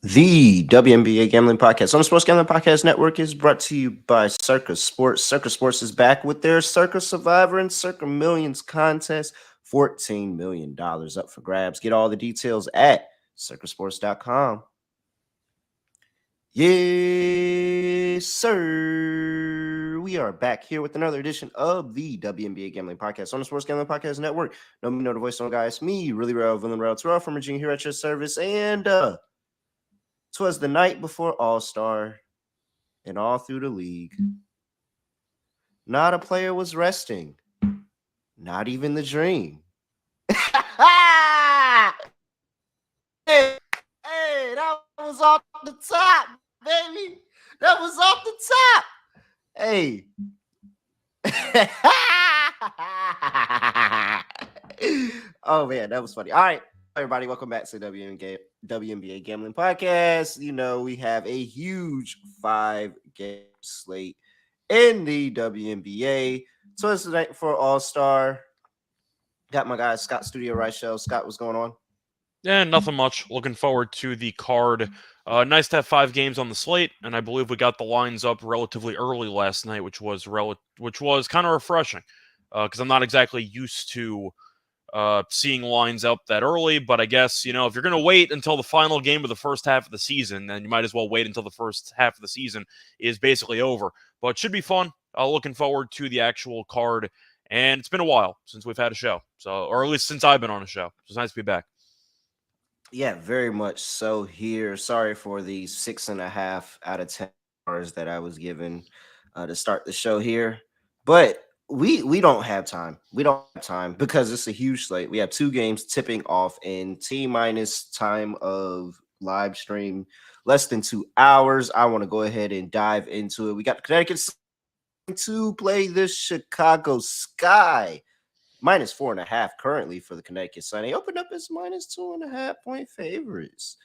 The WNBA Gambling Podcast on the Sports Gambling Podcast Network is brought to you by Circus Sports. Circus Sports is back with their Circus Survivor and Circa Millions contest. $14 million up for grabs. Get all the details at circusports.com. Yes, sir. We are back here with another edition of the WNBA Gambling Podcast on the Sports Gambling Podcast Network. Know me, know the voice, no guy. It's me, really real, villain real, Terrell from Virginia here at your service. And 'twas the night before All-Star and all through the league. Not a player was resting. Not even the dream. Hey, that was off the top, baby. That was off the top. Hey. Oh, man, that was funny. All right, everybody, welcome back to WNBA Gambling Podcast. You know, we have a huge 5-game slate in the WNBA. So it's the night for All-Star. Got my guy Scott Studio Right Show. Scott, what's going on? Yeah, nothing much. Looking forward to the card. Nice to have 5 games on the slate, and I believe we got the lines up relatively early last night, which was kind of refreshing, because I'm not exactly used to seeing lines up that early. But I guess, you know, if you're going to wait until the final game of the first half of the season, then you might as well wait until the first half of the season is basically over. But it should be fun. Looking forward to the actual card, and it's been a while since we've had a show, or at least since I've been on a show. So it's nice to be back. Yeah, very much so here. Sorry for the 6.5 out of 10 stars that I was given to start the show here, but we don't have time. We don't have time because it's a huge slate. We have 2 games tipping off in T-minus time of live stream, less than 2 hours. I want to go ahead and dive into it. We got Connecticut to play the Chicago Sky. -4.5 currently for the Connecticut Sun. They opened up as -2.5 point favorites.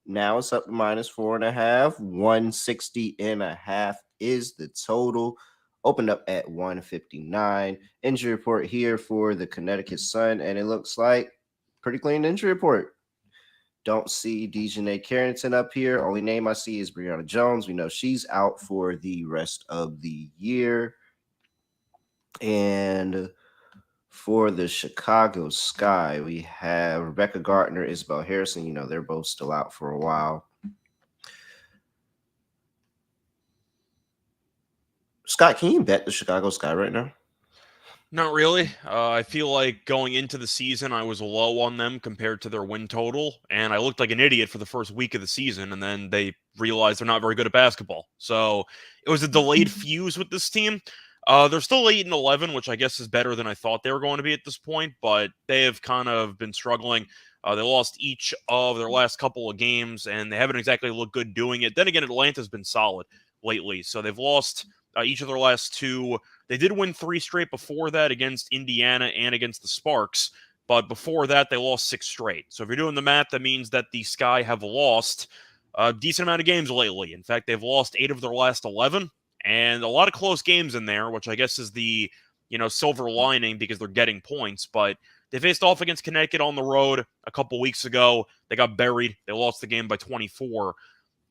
Now it's up to -4.5. 160.5 is the total. Opened up at 159. Injury report here for the Connecticut Sun, and it looks like pretty clean injury report. Don't see Dejanay Carrington up here. Only name I see is Brianna Jones. We know she's out for the rest of the year. And for the Chicago Sky, we have Rebecca Gardner, Isabel Harrison. You know, they're both still out for a while. Scott, can you bet the Chicago Sky right now? Not really. I feel like going into the season, I was low on them compared to their win total, and I looked like an idiot for the first week of the season, and then they realized they're not very good at basketball. So it was a delayed fuse with this team. They're still 8-11, which I guess is better than I thought they were going to be at this point, but they have kind of been struggling. They lost each of their last couple of games, and they haven't exactly looked good doing it. Then again, Atlanta's been solid lately, so they've lost each of their last 2. They did win 3 straight before that against Indiana and against the Sparks, but before that, they lost 6 straight. So if you're doing the math, that means that the Sky have lost a decent amount of games lately. In fact, they've lost 8 of their last 11. And a lot of close games in there, which I guess is the, silver lining because they're getting points. But they faced off against Connecticut on the road a couple weeks ago. They got buried. They lost the game by 24.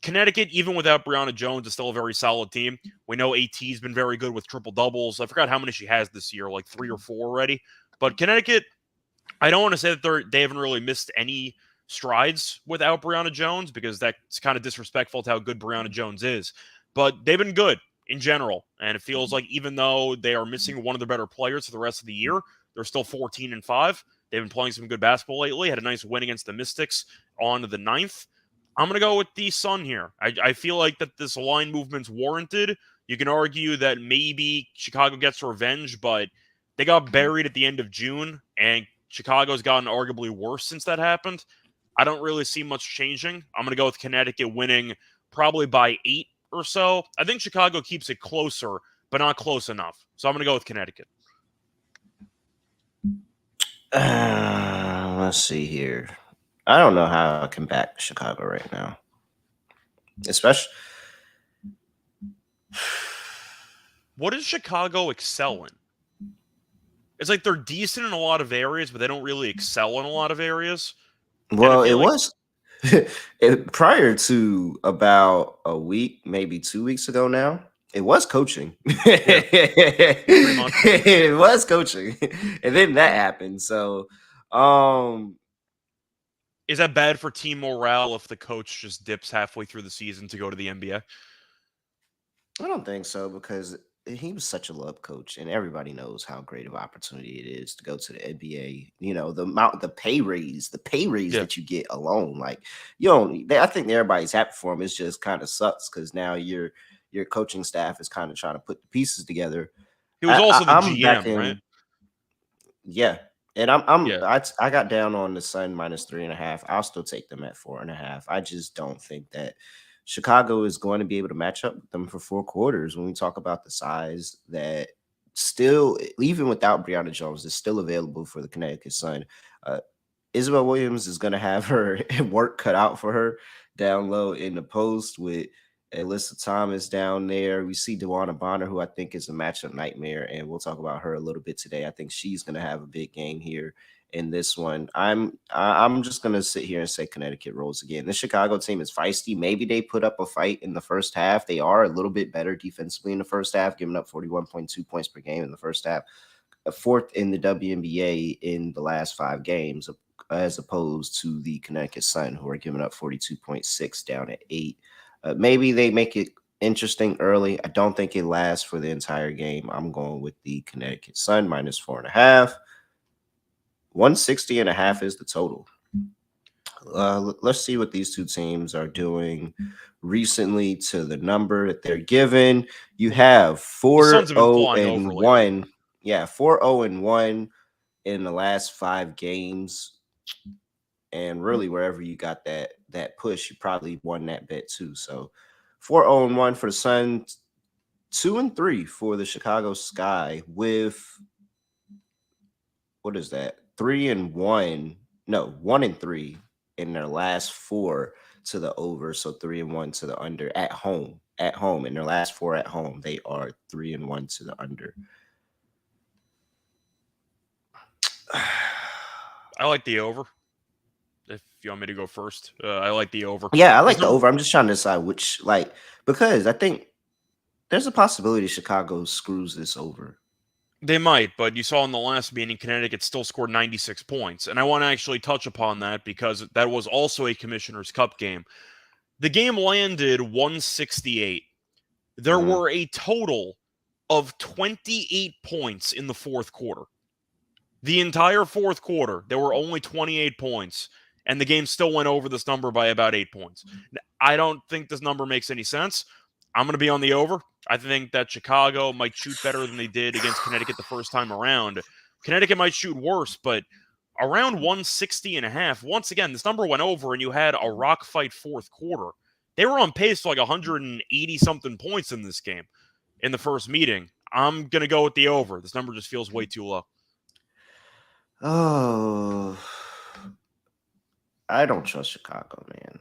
Connecticut, even without Brianna Jones, is still a very solid team. We know AT's been very good with triple doubles. I forgot how many she has this year, like 3 or 4 already. But Connecticut, I don't want to say that they haven't really missed any strides without Brianna Jones because that's kind of disrespectful to how good Brianna Jones is. But they've been good in general, and it feels like even though they are missing one of their better players for the rest of the year, they're still 14-5. They've been playing some good basketball lately. Had a nice win against the Mystics on the 9th. I'm going to go with the Sun here. I feel like that this line movement's warranted. You can argue that maybe Chicago gets revenge, but they got buried at the end of June, and Chicago's gotten arguably worse since that happened. I don't really see much changing. I'm going to go with Connecticut winning probably by 8 or so. I think Chicago keeps it closer, but not close enough. So I'm going to go with Connecticut. Let's see here. I don't know how I can back Chicago right now. Especially. What does Chicago excel in? It's like they're decent in a lot of areas, but they don't really excel in a lot of areas. Well, it was Prior to about a week, maybe 2 weeks ago now, it was coaching. Yeah, pretty much. It was coaching. And then that happened. So um Is that bad for team morale if the coach just dips halfway through the season to go to the NBA? I don't think so because he was such a love coach, and everybody knows how great of an opportunity it is to go to the NBA. You know the pay raise Yeah. that you get alone. Like you don't. I think everybody's happy for him. It's just kind of sucks because now your coaching staff is kind of trying to put the pieces together. He was also the I'm back GM, right? in. Yeah. And Yeah. I got down on the Sun -3.5. I'll still take them at 4.5. I just don't think that Chicago is going to be able to match up with them for 4 quarters when we talk about the size that still, even without Brianna Jones, is still available for the Connecticut Sun. Uh, Isabel Williams is going to have her work cut out for her down low in the post with Alyssa Thomas down there. We see Dewana Bonner, who I think is a matchup nightmare, and we'll talk about her a little bit today. I think she's going to have a big game here in this one. I'm just going to sit here and say Connecticut rolls again. The Chicago team is feisty. Maybe they put up a fight in the first half. They are a little bit better defensively in the first half, giving up 41.2 points per game in the first half, fourth in the WNBA in the last 5 games, as opposed to the Connecticut Sun, who are giving up 42.6 down at 8. Maybe they make it interesting early. I don't think it lasts for the entire game. I'm going with the Connecticut Sun -4.5. 160.5 is the total. Let's see what these two teams are doing recently to the number that they're given. You have The Suns 4 have been 0 flying over and lately. 1. Yeah, 4 0 and 1 in the last 5 games. And really, wherever you got that push, you probably won that bet too. So 4 0 and 1 for the Suns, 2 and 3 for the Chicago Sky, with what is that? 3 and 1. No, 1 and 3 in their last 4 to the over. So 3 and 1 to the under at home. At home. In their last 4 at home, they are 3 and 1 to the under. I like the over. If you want me to go first, I like the over. Yeah, I This like the number, over. I'm just trying to decide which, like, because I think there's a possibility Chicago screws this over. they might, but you saw in the last meeting, Connecticut still scored 96 points. And I want to actually touch upon that because that was also a Commissioner's Cup game. The game landed 168. There Mhm. were a total of 28 points in the fourth quarter. The entire fourth quarter, there were only 28 points, and the game still went over this number by about 8 points. I don't think this number makes any sense. I'm going to be on the over. I think that Chicago might shoot better than they did against Connecticut the first time around. Connecticut might shoot worse, but around 160.5, once again, this number went over, and you had a rock fight fourth quarter. They were on pace for like 180 something points in this game in the first meeting. I'm going to go with the over. This number just feels way too low. Oh, I don't trust Chicago, man.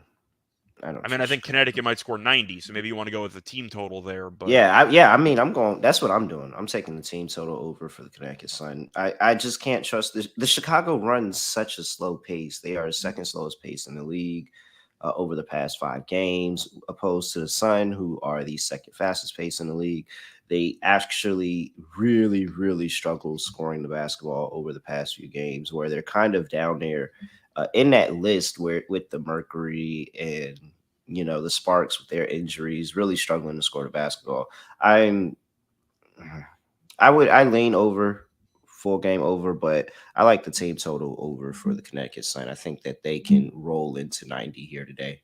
I don't I mean, I trust think Chicago. Connecticut might score 90, so maybe you want to go with the team total there. But Yeah. I mean, I'm going. That's what I'm doing. I'm taking the team total over for the Connecticut Sun. I just can't trust the Chicago runs such a slow pace. They are the second slowest pace in the league over the past 5 games, opposed to the Sun, who are the second fastest pace in the league. They actually really, really struggle scoring the basketball over the past few games, where they're kind of down there in that list where with the Mercury and the Sparks with their injuries, really struggling to score the basketball. I'm I lean over full game over, but I like the team total over for the Connecticut Sun. I think that they can roll into 90 here today.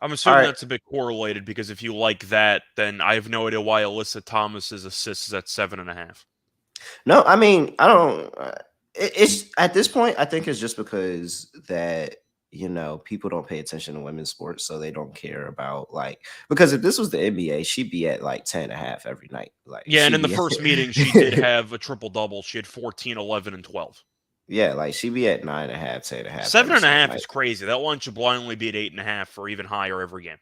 I'm All assuming right. that's a bit correlated because if you like that, then I have no idea why Alyssa Thomas's assist is at 7.5. No, I mean, I don't. It's at this point, I think it's just because that people don't pay attention to women's sports, so they don't care about because if this was the NBA, she'd be at like 10.5 every night. Like Yeah, and she'd in the be first meeting, she did have a triple double. She had 14, 11, and 12. yeah, like she'd be at 9.5, 10.5 Seven every and a single half night. is crazy. That one should blindly be at 8.5 or even higher every game.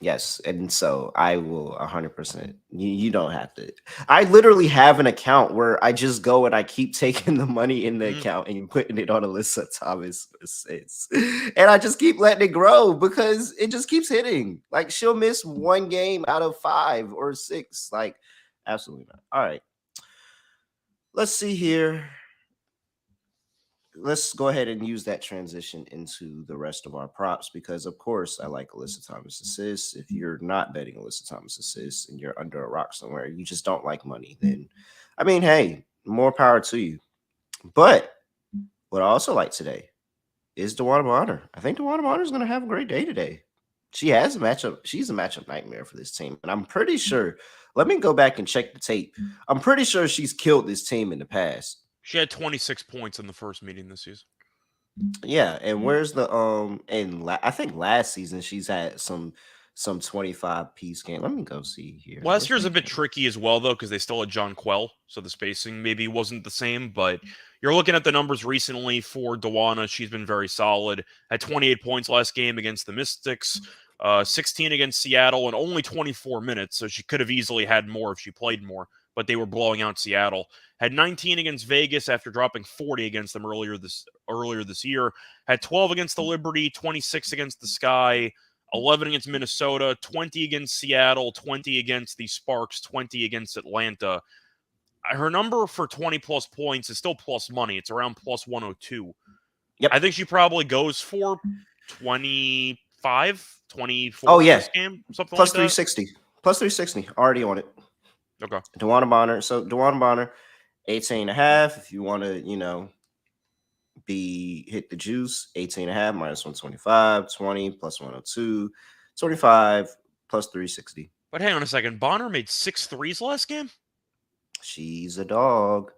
Yes, and so I will 100%. You don't have to. I literally have an account where I just go and I keep taking the money in the Mhm. account and putting it on Alyssa Thomas assists, and I just keep letting it grow because it just keeps hitting. Like she'll miss one game out of 5 or 6. Like absolutely not. All right, let's see here. Let's go ahead and use that transition into the rest of our props because, of course, I like Alyssa Thomas assists. If you're not betting Alyssa Thomas assists and you're under a rock somewhere, you just don't like money, then I mean, hey, more power to you. But what I also like today is Dewana Bonner. I think Dewana Bonner is going to have a great day today. She has a matchup. She's a matchup nightmare for this team. And I'm pretty sure, let me go back and check the tape. I'm pretty sure she's killed this team in the past. She had 26 points in the first meeting this season. Yeah, and where's the and I think last season she's had some 25 piece game. Let me go see here. Last Where's year's her a bit game? tricky as well, though, because they still had John Quell, so the spacing maybe wasn't the same. But you're looking at the numbers recently for Dewana. She's been very solid. Had 28 points last game against the Mystics, 16 against Seattle, and only 24 minutes. So she could have easily had more if she played more, but they were blowing out Seattle. Had 19 against Vegas after dropping 40 against them earlier this year. Had 12 against the Liberty, 26 against the Sky. 11 against Minnesota, 20 against Seattle, 20 against the Sparks, 20 against Atlanta. Her number for 20 plus points is still plus money. It's around plus 102. I Yep. think she probably goes for 25, Oh 24 yeah. this game, something Plus like that. 360. Plus 360. Already on it. Okay. Dewana Bonner. So Dewana Bonner, 18 and a half. If you want to, be hit the juice, 18 and a half minus 125, 20 plus 102, 25 plus 360. But hang on a second. Bonner made 6 threes last game? She's a dog.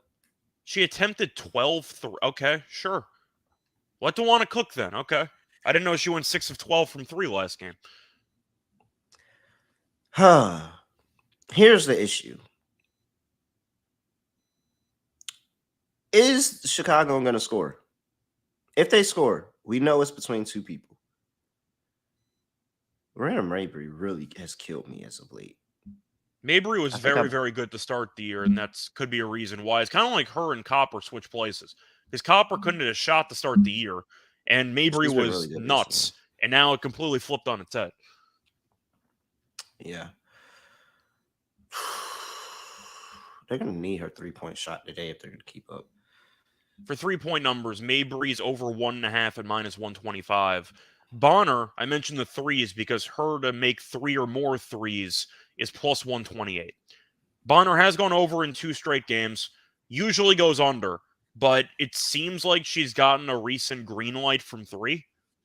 She attempted 12 Okay, sure. Let Dewana cook then. Okay. I didn't know she went 6 of 12 from 3 last game. Huh. Here's the issue. Is Chicago going to score? If they score, we know it's between two people. Random Mabry really has killed me as of late. Mabry was I think very, I'm. very good to start the year, and that's could be a reason why. It's kind of like her and Copper switch places because Copper couldn't hit a shot to start the year, and Mabry She's been was really good recently. nuts, and now it completely flipped on its head. Yeah. They're going to need her 3-point shot today if they're going to keep up. For 3-point numbers, Mabry's over 1.5 and minus 125. Bonner, I mentioned the threes because her to make 3 or more threes is plus 128. Bonner has gone over in 2 straight games, usually goes under, but it seems like she's gotten a recent green light from 3.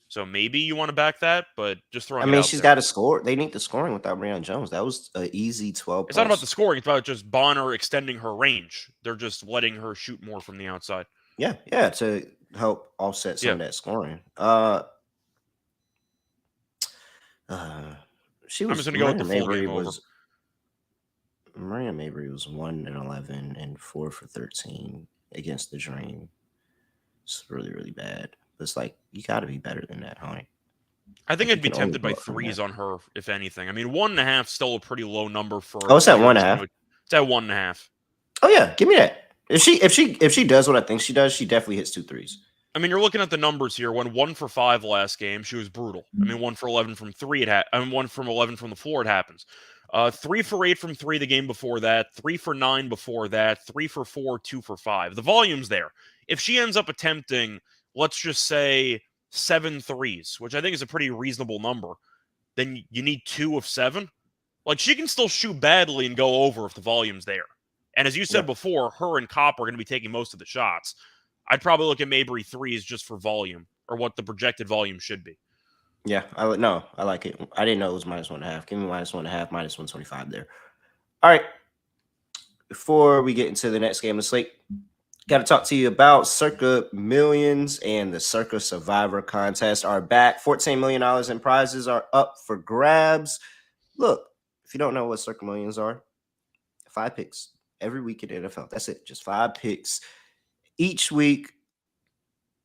So maybe you want to back that, but just I throwing it mean, out she's there. got to score. They need the scoring without Breon Jones. That was an easy 12 It's not about the plus. scoring, it's about just Bonner extending her range. They're just letting her shoot more from the outside. Yeah, yeah, to help offset some Yeah. of that scoring. Uh, she I'm just was going to go with Maria the full Mabry game over. was Maria Mabry was 1-11 and 4 for 13 against the Dream. It's really, really bad. It's like you got to be better than that, honey. I think Like you I'd be can only tempted go by up from threes that. on her, if anything. I mean, 1.5 still a pretty low number for a Oh, it's at player one and that's a going half. to. It's at 1.5. Oh yeah, give me that. If she does what I think she does, she definitely hits 2 threes. I mean, you're looking at the numbers here. When 1 for 5 last game, she was brutal. I mean, 1 for 11 from 3. I mean, 1 from 11 from the floor. It happens. 3 for 8 from 3 the game before that. 3 for 9 before that. 3 for 4. 2 for 5. The volume's there. If she ends up attempting, let's just say 7 threes, which I think is a pretty reasonable number, then you need 2 of 7. Like she can still shoot badly and go over if the volume's there. And as you said Yep. before, her and Cop are going to be taking most of the shots. I'd probably look at Mabry threes just for volume or what the projected volume should be. Yeah, I would no, I like it. I didn't know it was minus 1.5. Give me minus 1.5, minus 125 there. All right. Before we get into the next game of the slate, got to talk to you about Circa Millions and the Circa Survivor contest are back. $14 million in prizes are up for grabs. Look, if you don't know what Circa Millions are, 5 picks every week in the NFL. That's it. Just 5 picks each week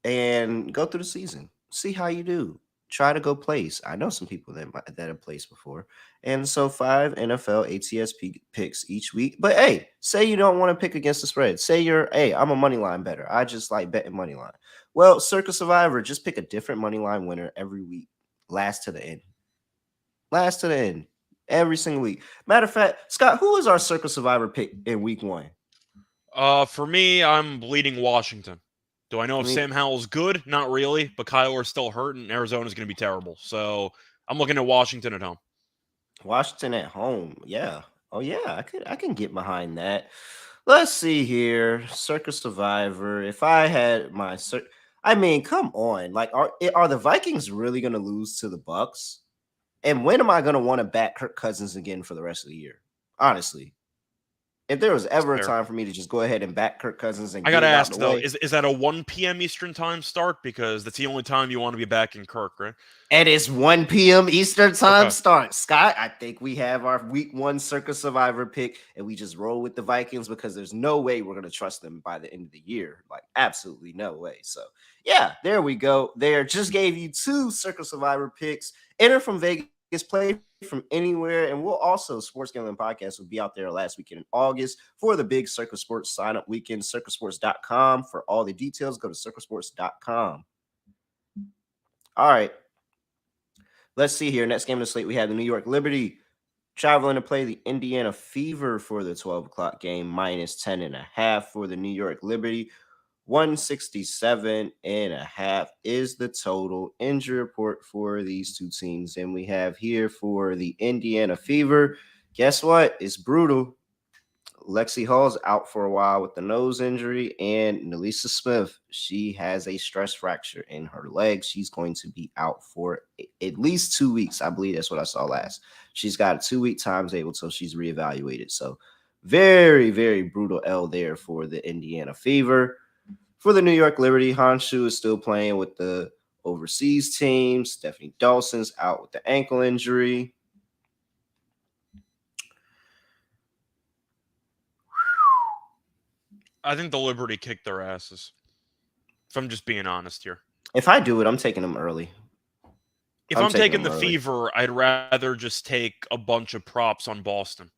and go through the season. See how you do. try to go place. I know some people that have placed before. And so 5 NFL ATS picks each week. But hey, say you don't want to pick against the spread. Say hey, I'm a money line better. I just like betting money line. Well, Circus Survivor, just pick a different money line winner every week. Last to the end. Last to the end. Every single week. Matter of fact, Scott, who is our Circus Survivor pick in week one? For me, I'm bleeding Washington. Do I know I if mean, Sam Howell's good? Not really, but Kyler's still hurt, and Arizona's going to be terrible. So I'm looking at Washington at home. Washington at home. Yeah. Oh yeah, I can get behind that. Let's see here. Circus Survivor. If I had I mean, come on. Like are the Vikings really going to lose to the Bucks? And when am I going to want to back Kirk Cousins again for the rest of the year? Honestly. If there was It's ever a fair. time for me to just go ahead and back Kirk Cousins and I get gotta it out ask the though, way, is that a 1 p.m. Eastern time start? Because that's the only time you want to be back in Kirk, right? and it's 1 p.m. Eastern time Okay, start. Scott, I think we have our week one Circus Survivor pick, and we just roll with the Vikings because there's no way we're going to trust them by the end of the year. Like, absolutely no way. So, yeah, there we go. There just gave you two Circus Survivor picks. Enter from Vegas, play from anywhere. And we'll also, Sports Gambling Podcast will be out there last weekend in August for the big Circus Sports sign up weekend. Circusports.com. For all the details, go to circusports.com. All right. Let's see here. Next game of the slate, we have the New York Liberty traveling to play the Indiana Fever for the 12 o'clock game, minus 10.5 for the New York Liberty. 167.5 is the total injury report for these two teams. And we have here for the Indiana Fever. Guess what? It's brutal. Lexi Hall's out for a while with the nose injury, and Nelisa Smith, she has a stress fracture in her leg. She's going to be out for at least 2 weeks. I believe that's what I saw last. She's got a 2-week timetable until she's reevaluated. So very, very brutal L there for the Indiana Fever. For the New York Liberty, Honshu is still playing with the overseas team. Stephanie Dawson's out with the ankle injury. I think the Liberty kicked their asses. If I'm just being honest here. If I do it, I'm taking them early. If I'm I'm taking taking them the early. Fever, I'd rather just take a bunch of props on Boston.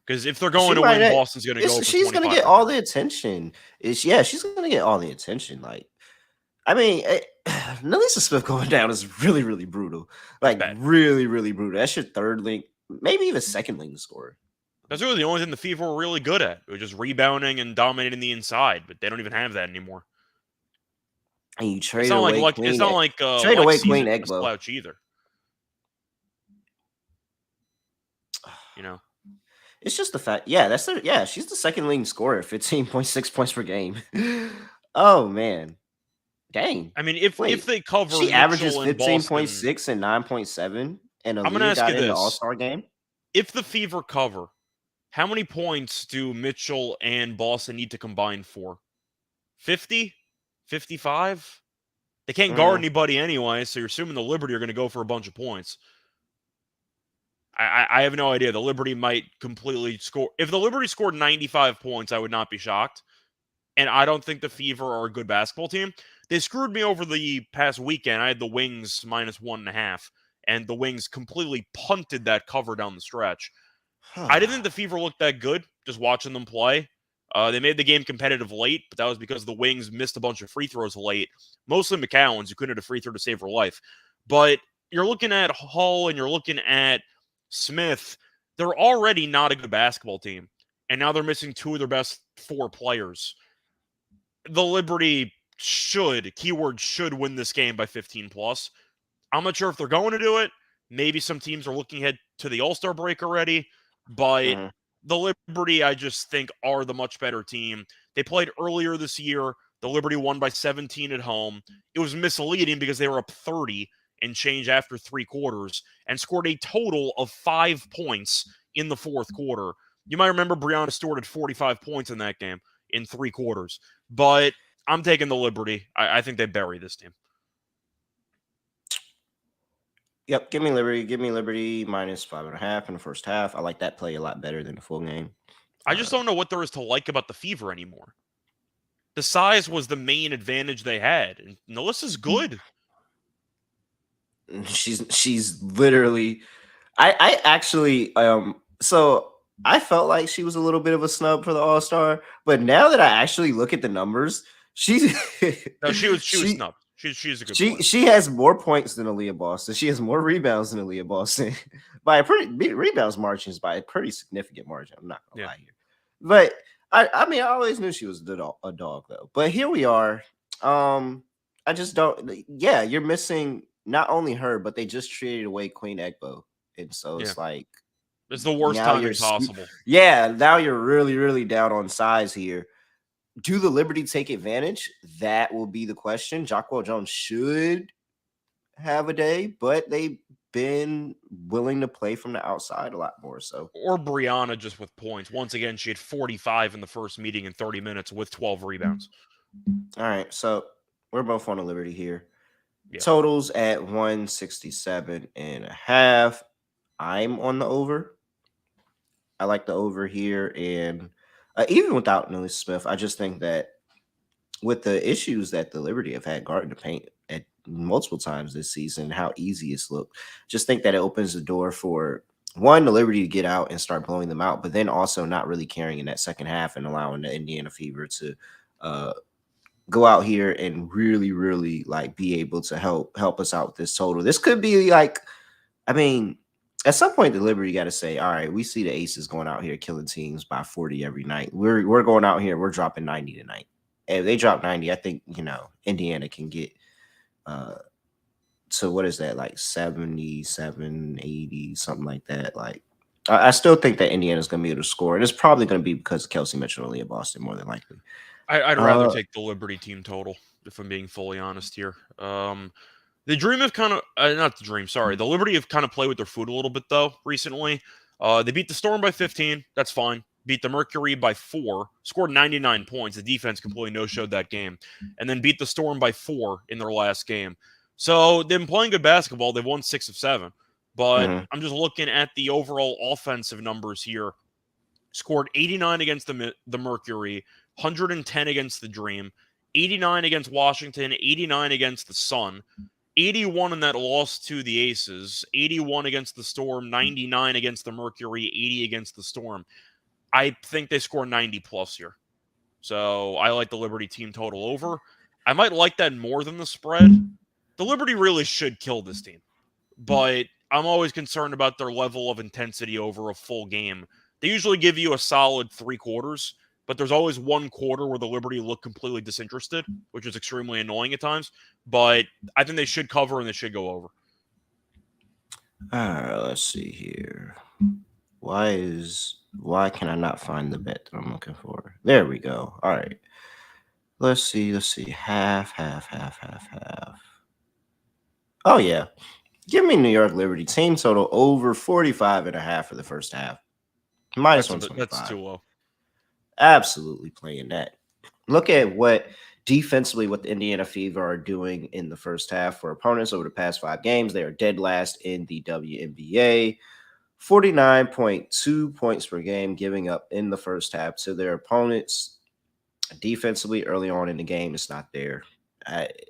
Because if they're She going to might win, not, Boston's going to go for she's gonna get all 25%. the attention. She's gonna get all the attention. Like, I mean, Nelisa Smith going down is really, really brutal. It's Like, bad. really, really brutal. That's your third link, maybe even second link scorer. That's really the only thing the Fever were really good at. It was just rebounding and dominating the inside, but they don't even have that anymore. And you It's trade not like away Lex, it's Queen. not like Trade away Lexi's Queen a Egbo. slouch either. You know, It's just the fact. Yeah, she's the second leading scorer, 15.6 points per game. Oh man, dang. I mean, if Wait, they cover she averages Mitchell and Boston, 15.6 and 9.7, and I'm gonna Aaliyah ask you got in the All this: Star game. if the Fever cover, how many points do Mitchell and Boston need to combine for? 50? 55? They can't guard Mm, anybody anyway, so you're assuming the Liberty are going to go for a bunch of points. I have no idea. The Liberty might completely score. If the Liberty scored 95 points, I would not be shocked. And I don't think the Fever are a good basketball team. They screwed me over the past weekend. I had the Wings minus 1.5, and the Wings completely punted that cover down the stretch. I didn't think the Fever looked that good just watching them play. They made the game competitive late, but that was because the Wings missed a bunch of free throws late. Mostly McCowan's, who couldn't hit a free throw to save her life. But you're looking at Hull and you're looking at Smith. They're already not a good basketball team. And now they're missing two of their best four players. The Liberty keyword should win this game by 15 plus. I'm not sure if they're going to do it. Maybe some teams are looking ahead to the All-Star break already, but mhm. the Liberty, I just think, are the much better team. They played earlier this year. The Liberty won by 17 at home. It was misleading because they were up 30 and change after 3 quarters and scored a total of 5 points in the fourth quarter. You might remember Breonna Stewart had 45 points in that game in 3 quarters. But I'm taking the Liberty. I think they bury this team. Yep, give me Liberty. Give me Liberty minus 5.5 in the first half. I like that play a lot better than the full game. I just don't know what there is to like about the Fever anymore. The size was the main advantage they had, and Nelissa's good. She's literally. I actually so I felt like she was a little bit of a snub for the All Star, but now that I actually look at the numbers, she's No, she was she snubbed. She's a good she player. she has more points than Aaliyah Boston. She has more rebounds than Aaliyah Boston by a pretty rebounds margins by a pretty significant margin. I'm not gonna Yeah. lie here, but I mean I always knew she was a dog though. But here we are. I just don't. Yeah, you're missing not only her, but they just traded away Queen Egbo, and so Yeah. it's like It's the worst now timing possible. yeah, now you're really down on size here. Do the Liberty take advantage? That will be the question. Jockwell Jones should have a day, but they've been willing to play from the outside a lot more. So, Or Brianna just with points. Once again, she had 45 in the first meeting in 30 minutes with 12 rebounds. all right. So we're both on the Liberty here. Yeah. Totals at 167.5. I'm on the over. I like the over here. And even without Nelly Smith, I just think that with the issues that the Liberty have had guarding the paint at multiple times this season, how easy it's looked, just think that it opens the door for one, the Liberty to get out and start blowing them out, but then also not really caring in that second half and allowing the Indiana Fever to uh, go out here and really like be able to help us out with this total. This could be like, I mean, at some point the Liberty got to say, all right, we see the Aces going out here killing teams by 40 every night. We're going out here, we're dropping 90 tonight. If they drop 90, I think, Indiana can get to what is that, like 77, 80, something like that. Like I still think that Indiana's gonna be able to score, and it's probably gonna be because of Kelsey Mitchell and Leah Boston more than likely. I'd rather Uh take the Liberty team total, if I'm being fully honest here. The Dream have kind of, not the Dream, sorry. The Liberty have kind of played with their food a little bit, though, recently. They beat the Storm by 15. That's fine. Beat the Mercury by 4. Scored 99 points. The defense completely no-showed that game. And then beat the Storm by 4 in their last game. So they've been playing good basketball. They've won 6 of 7. But mhm. I'm just looking at the overall offensive numbers here. Scored 89 against the Mercury, 110 against the Dream, 89 against Washington, 89 against the Sun, 81 in that loss to the Aces, 81 against the Storm, 99 against the Mercury, 80 against the Storm. I think they score 90 plus here. So I like the Liberty team total over. I might like that more than the spread. The Liberty really should kill this team, but I'm always concerned about their level of intensity over a full game. They usually give you a solid 3 quarters, but there's always 1 quarter where the Liberty look completely disinterested, which is extremely annoying at times. But I think they should cover and they should go over. All right, let's see here. Why can I not find the bet that I'm looking for? There we go. All right. Let's see. Half. Oh yeah. Give me New York Liberty team total over 45.5 for the first half. Minus That's 125. too low. Absolutely playing that. Look at what defensively what the Indiana Fever are doing in the first half for opponents over the past 5 games. They are dead last in the WNBA. 49.2 points per game giving up in the first half to their opponents. Defensively, early on in the game, it's not there.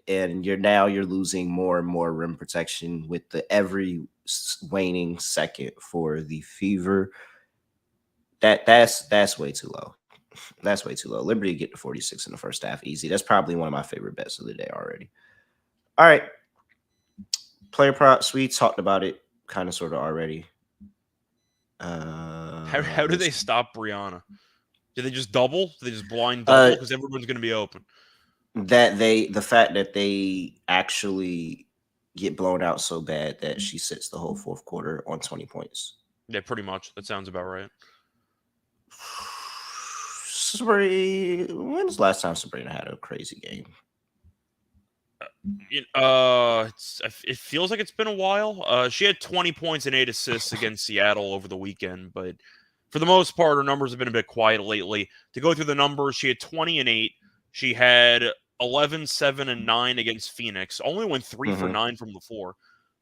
And you're losing more and more rim protection with the every waning second for the Fever. That's way too low. That's way too low. Liberty get to 46 in the first half easy. That's probably one of my favorite bets of the day already. All right. Player props, we talked about it kind of sort of already. How do they stop Brianna? Do they just double? Do they just blind double? uh Because everyone's going to be open. the fact that they actually get blown out so bad that she sits the whole fourth quarter on 20 points. Yeah, pretty much. That sounds about right. When's the last time Sabrina had a crazy game? It feels like it's been a while. She had 20 points and 8 assists against Seattle over the weekend, but for the most part, her numbers have been a bit quiet lately. To go through the numbers, she had 20 and 8. She had 11, 7, and 9 against Phoenix. Only went 3 for Mm-hmm. 9 from the floor.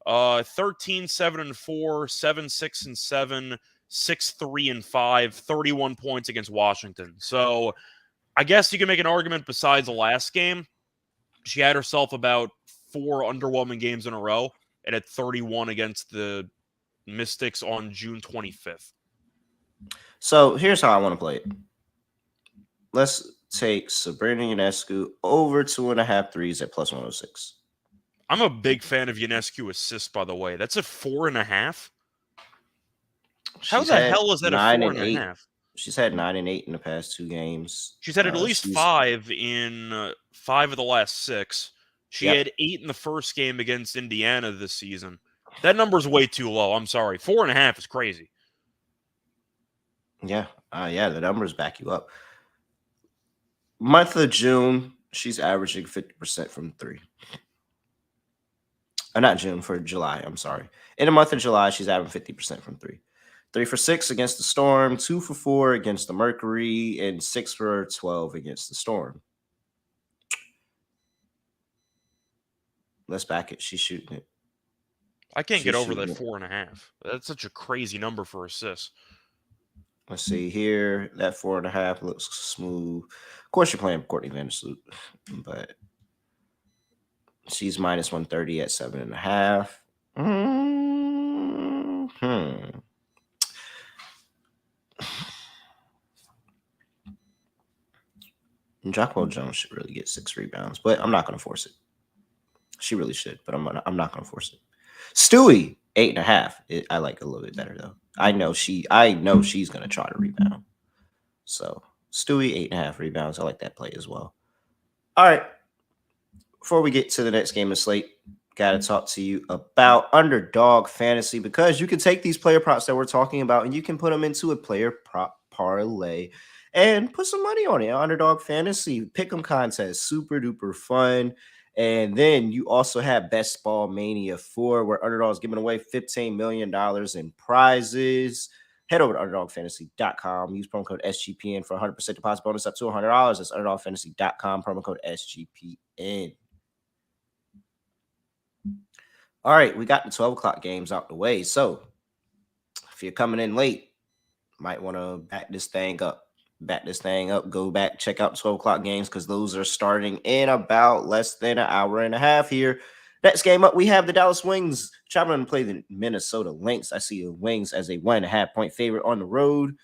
13, 7, and 4, 7, 6, and 7, 6, 3, and 5, 31 points against Washington. So I guess you can make an argument besides the last game. She had herself about 4 underwhelming games in a row. and at 31 against the Mystics on June 25th. So here's how I want to play it. Let's take Sabrina Ionescu over 2.5 threes at plus 106. I'm a big fan of Ionescu assists, by the way. That's a 4.5. How She's the had hell is that a nine four and and a eight. half? She's had 9 and 8 in the past 2 games. She's had at least She's 5 in 5 of the last 6. She yep, had 8 in the first game against Indiana this season. That number's way too low. I'm sorry. 4.5 is crazy. yeah, yeah. The numbers back you up. Month of June, she's averaging 50% from three. Not June, for July. I'm sorry. In the month of July, she's averaging 50% from three. 3 for 6 against the Storm, 2 for 4 against the Mercury, and 6 for 12 against the Storm. Let's back it. She's shooting it. I can't get She's over that shooting it. 4.5. That's such a crazy number for assists. Let's see here. That 4.5 looks smooth. Of course, you're playing Courtney Vandersloot, but she's minus 130 at 7.5. Mm-hmm. Jacqueline Jones should really get 6 rebounds, but I'm not going to force it. She really should, but I'm not going to force it. Stewie 8.5. I like it a little bit better though. I know she's going to try to rebound. So Stewie 8.5 rebounds. I like that play as well. All right. Before we get to the next game of slate, got to talk to you about underdog fantasy, because you can take these player props that we're talking about and you can put them into a player prop parlay and put some money on it. Underdog fantasy pick 'em contest, super duper fun. And then you also have Best Ball Mania 4, where Underdog is giving away $15 million in prizes. Head over to underdogfantasy.com. Use promo code SGPN for 100% deposit bonus up to $100. That's underdogfantasy.com, promo code SGPN. All right, we got the 12 o'clock games out the way. So if you're coming in late, might want to back this thing up. Go back, check out 12 o'clock games, because those are starting in about less than an hour and a half here. Next game up, we have the Dallas Wings traveling to play the Minnesota Lynx. I see the Wings as a 1.5-point favorite on the road.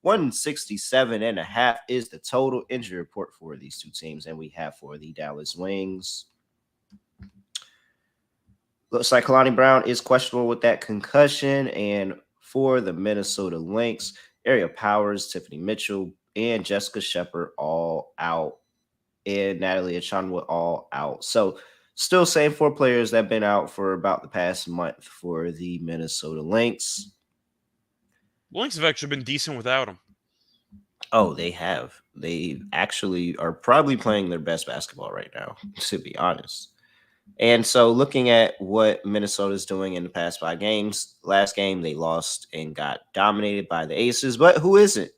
167.5 is the total injury report for these two teams, and we have for the Dallas Wings. Looks like Kalani Brown is questionable with that concussion. And for the Minnesota Lynx, Ariel Powers, Tiffany Mitchell, and Jessica Shepard all out. And Natalie Achanwa all out. So still same 4 players that have been out for about the past month for the Minnesota Lynx. Lynx have actually been decent without him. Oh, they have. They actually are probably playing their best basketball right now, to be honest. And so looking at what Minnesota's doing in the past 5 games, last game they lost and got dominated by the Aces, but who is it?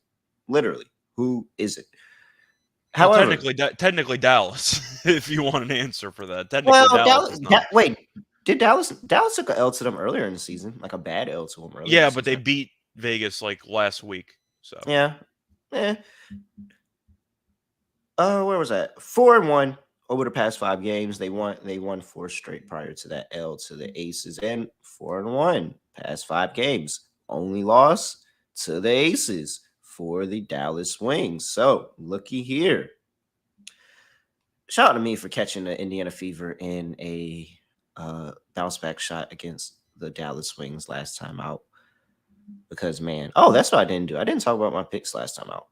Literally, who is it? Well, However, technically Dallas, if you want an answer for that. Technically well, Dallas is not. wait, did Dallas took an L to them earlier in the season, like a bad L to them earlier in Yeah, the but they season. beat Vegas like last week. So Yeah. Where was that? 4-1 over the past 5 games. They won 4 straight prior to that L to the Aces, and 4-1 past 5 games. Only loss to the Aces for the Dallas Wings. So looky here. Shout out to me for catching the Indiana Fever in a bounce back shot against the Dallas Wings last time out. Because man, that's what I didn't do. I didn't talk about my picks last time out.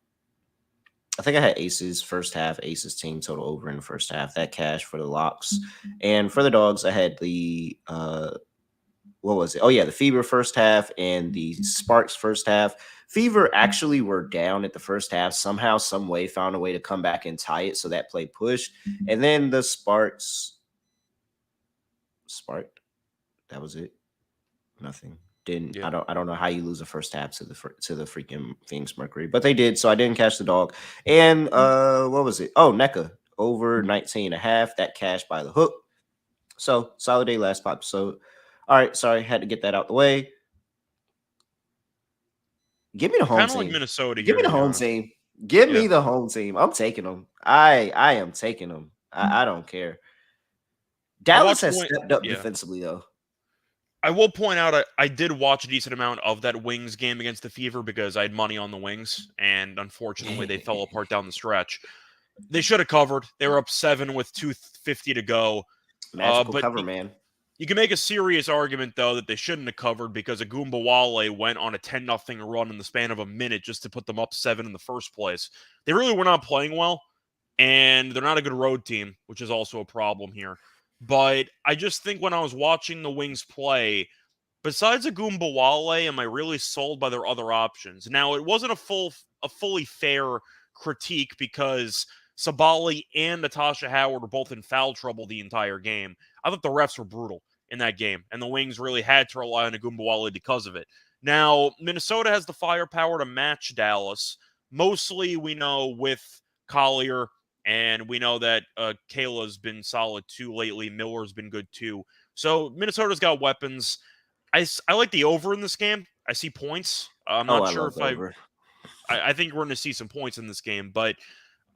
I think I had Aces first half, Aces team total over in the first half. That cash for the locks. And for the dogs, I had the what was it? Oh yeah, the Fever first half and the Sparks first half. Fever actually were down at the first half. Somehow, some way, found a way to come back and tie it. So that play pushed. And then the Sparks sparked. That was it. Nothing. Didn't. yeah. I don't know how you lose the first half to the freaking Phoenix Mercury, but they did. So I didn't catch the dog. And what was it? Oh, NECA over 19.5. That cash by the hook. So solid day last episode. All right, sorry, had to get that out the way. Give me the home Kind of like team. Minnesota Give here, me to the be home honest. team. Give Yeah. me the home team. I'm taking them. I am taking them. I don't care. I Dallas watched has one. stepped up Yeah. defensively though. I will point out I did watch a decent amount of that Wings game against the Fever because I had money on the Wings, and unfortunately they fell apart down the stretch. They should have covered. They were up 7 with 2:50 to go. Magical But cover, man. you can make a serious argument, though, that they shouldn't have covered because Agumbawale went on a 10-0 run in the span of a minute just to put them up 7 in the first place. They really were not playing well, and they're not a good road team, which is also a problem here. But I just think when I was watching the Wings play, besides Agumbawale, am I really sold by their other options? Now, it wasn't a fully fair critique because Sabali and Natasha Howard were both in foul trouble the entire game. I thought the refs were brutal in that game, and the Wings really had to rely on Agumbawale because of it. Now, Minnesota has the firepower to match Dallas. Mostly, we know with Collier, and we know that Kayla's been solid too lately. Miller's been good too. So Minnesota's got weapons. I like the over in this game. I see points. I'm Oh, not I sure love if the over. I think we're going to see some points in this game, but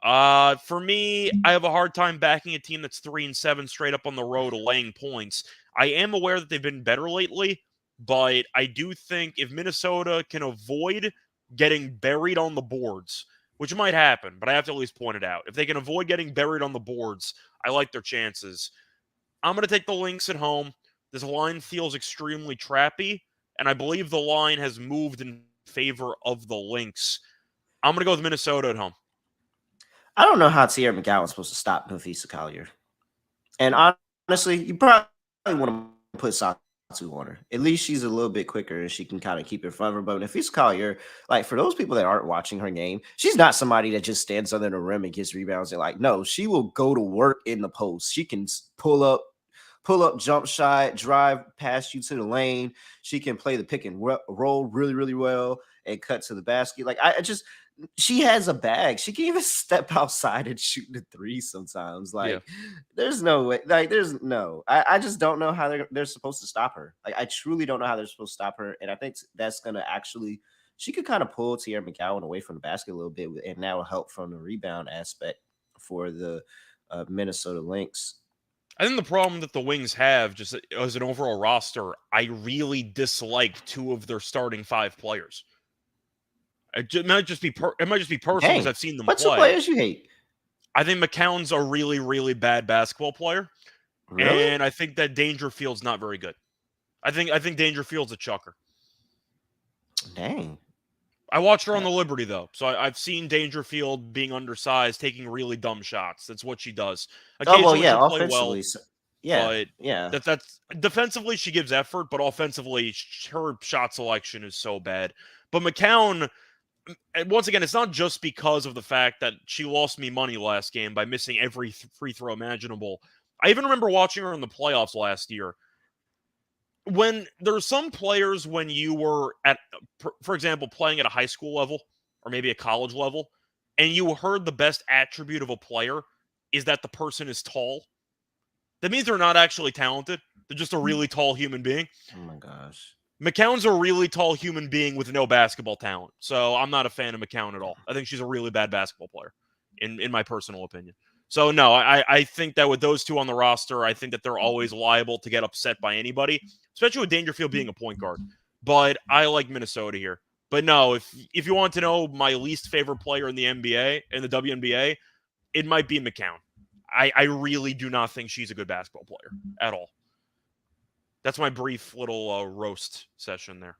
for me, I have a hard time backing a team that's 3-7 straight up on the road, laying points. I am aware that they've been better lately, but I do think if Minnesota can avoid getting buried on the boards, which might happen, but I have to at least point it out. If they can avoid getting buried on the boards, I like their chances. I'm going to take the Lynx at home. This line feels extremely trappy, and I believe the line has moved in favor of the Lynx. I'm going to go with Minnesota at home. I don't know how Tierra McGowan's supposed to stop Nafisa Collier. And honestly, you probably want to put Satu on her. At least she's a little bit quicker and she can kind of keep it in front of her. But Nafisa Collier, like for those people that aren't watching her game, she's not somebody that just stands under the rim and gets rebounds. And like, no, she will go to work in the post. She can pull up, jump shot, drive past you to the lane. She can play the pick and roll really, really well and cut to the basket. Like I just she has a bag. She can even step outside and shoot the three sometimes. Yeah. Like, there's no way. Like, there's no. I just don't know how they're supposed to stop her. Like, I truly don't know how they're supposed to stop her. And I think that's gonna actually. She could kind of pull Tierra McGowan away from the basket a little bit, and that will help from the rebound aspect for the Minnesota Lynx. I think the problem that the Wings have, just as an overall roster, I really dislike two of their starting 5 players. It might just be personal because Dang, I've seen them what two play. players you hate? I think McCown's a really, really bad basketball player, Really? and I think that Dangerfield's not very good. I think Dangerfield's a chucker. Dang. I watched her on the Liberty though, so I've seen Dangerfield being undersized, taking really dumb shots. That's what she does. Oh well, Occasionally yeah. she'll play well, Offensively, yeah, but yeah. that's defensively she gives effort, but offensively her shot selection is so bad. But McCown, and once again, it's not just because of the fact that she lost me money last game by missing every free throw imaginable. I even remember watching her in the playoffs last year. When there's some players when you were at, for example, playing at a high school level or maybe a college level, and you heard the best attribute of a player is that the person is tall. That means they're not actually talented. They're just a really tall human being. Oh my gosh. McCown's a really tall human being with no basketball talent. So I'm not a fan of McCown at all. I think she's a really bad basketball player, in my personal opinion. So no, I think that with those two on the roster, I think that they're always liable to get upset by anybody, especially with Dangerfield being a point guard. But I like Minnesota here. But no, if you want to know my least favorite player in the NBA, in the WNBA, it might be McCown. I really do not think she's a good basketball player at all. That's my brief little roast session there.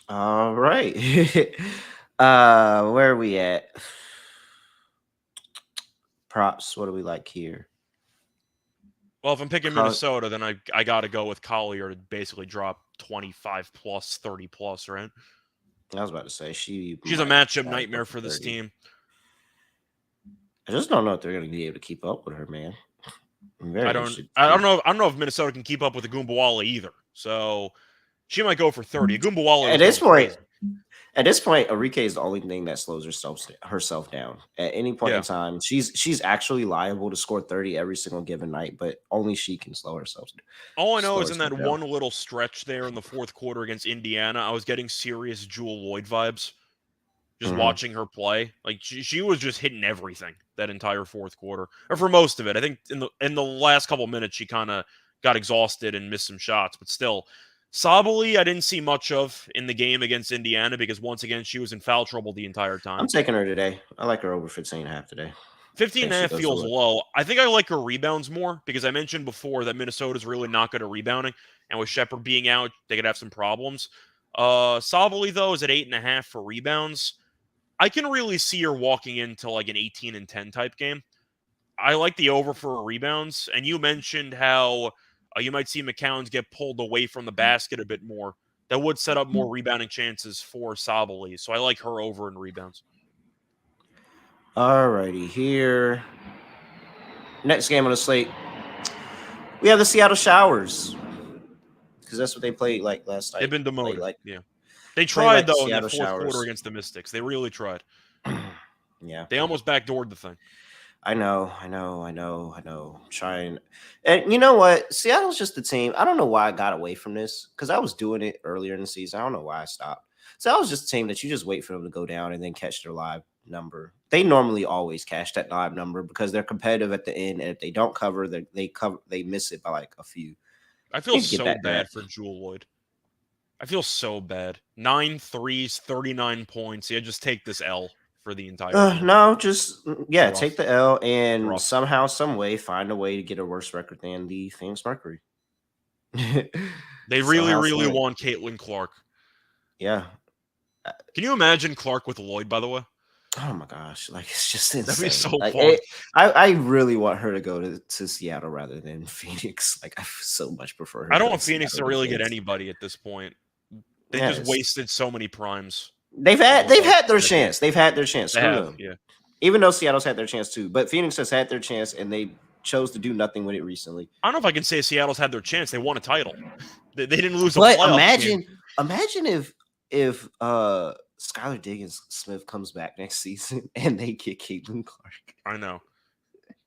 All right. Where are we at? Props. What do we like here? Well, if I'm picking Minnesota, then I got to go with Collier to basically drop 25 plus, 30 plus, right? I was about to say she's a matchup nightmare for this team. I just don't know if they're going to be able to keep up with her, man. I don't know if Minnesota can keep up with the Agumbawale either. So she might go for 30. Agumbawale at this point, Arike is the only thing that slows herself down. At any point in time, she's actually liable to score 30 every single given night, but only she can slow herself. All I know is in that one little stretch there in the fourth quarter against Indiana, I was getting serious Jewel Lloyd vibes. Just watching her play, like she was just hitting everything that entire fourth quarter, or for most of it. I think in the last couple minutes she kind of got exhausted and missed some shots. But still, Sabally, I didn't see much of in the game against Indiana because once again, she was in foul trouble the entire time. I'm taking her today. I like her over 15.5 today. 15 and Think a she half goes feels for it. low. I think I like her rebounds more because I mentioned before that Minnesota's really not good at rebounding. And with Shepard being out, they could have some problems. Sabally, though, is at 8.5 for rebounds. I can really see her walking into like an 18 and 10 type game. I like the over for rebounds. And you mentioned how you might see McCown's get pulled away from the basket a bit more. That would set up more rebounding chances for Sabally. So I like her over in rebounds. Alrighty, here. Next game on the slate. We have the Seattle Showers. Because that's what they played like last They've night. been Played demoted. like Yeah. They played tried, like the though, in that Seattle fourth quarter Showers. against the Mystics. They really tried. Yeah. They almost backdoored the thing. I know. Trying. And you know what? Seattle's just the team. I don't know why I got away from this because I was doing it earlier in the season. I don't know why I stopped. Seattle's just a team that you just wait for them to go down and then catch their live number. They normally always catch that live number because they're competitive at the end. And if they don't cover, they miss it by like a few. I feel Need to get so back to bad that. for Jewel Lloyd. I feel so bad. 9 threes, 39 points. Yeah, just take this L for the entire game. No, just It's yeah, take rough. the L It's and rough. somehow, some way, find a way to get a worse record than the Phoenix Mercury. They really, Somehow, some really way. want Caitlin Clark. Yeah. Can you imagine Clark with Lloyd, by the way? Oh my gosh, like it's just That'd be so insane. Like fun. I really want her to go to Seattle rather than Phoenix. Like I so much prefer her I to don't go to want Phoenix Seattle to than really get Phoenix. anybody at this point. They just Yes, wasted so many primes. they've had their chance. They've had their chance. They Screw have, them. yeah. Even though Seattle's had their chance too, but Phoenix has had their chance and they chose to do nothing with it recently. I don't know if I can say Seattle's had their chance. They won a title. They didn't lose a But playoff game. imagine if Skylar Diggins Smith comes back next season and they get Caitlin Clark. I know.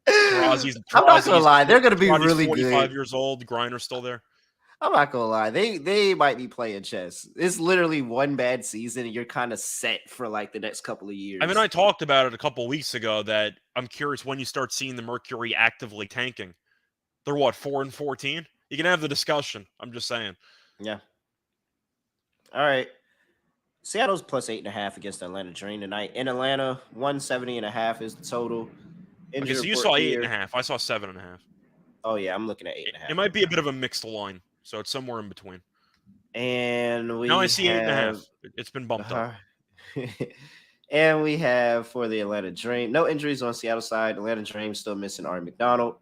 I'm not gonna lie, they're gonna be Tarazi's really 45 good. years old. Griner's still there. I'm not gonna lie, they might be playing chess. It's literally one bad season, and you're kind of set for like the next couple of years. I mean, I talked about it a couple weeks ago that I'm curious when you start seeing the Mercury actively tanking. They're what, 4-14? You can have the discussion. I'm just saying. Yeah. All right. Seattle's plus 8.5 against Atlanta Dream tonight. In Atlanta, 170.5 is the total. Okay, Injury so you report saw here. 8.5. I saw 7.5. Oh yeah, I'm looking at It 8.5 might right be a now. bit of a mixed line, so it's somewhere in between. And Now I we see 8.5. have It's been bumped up. and we have for the Atlanta Dream, no injuries on Seattle side. Atlanta Dream still missing Ari McDonald,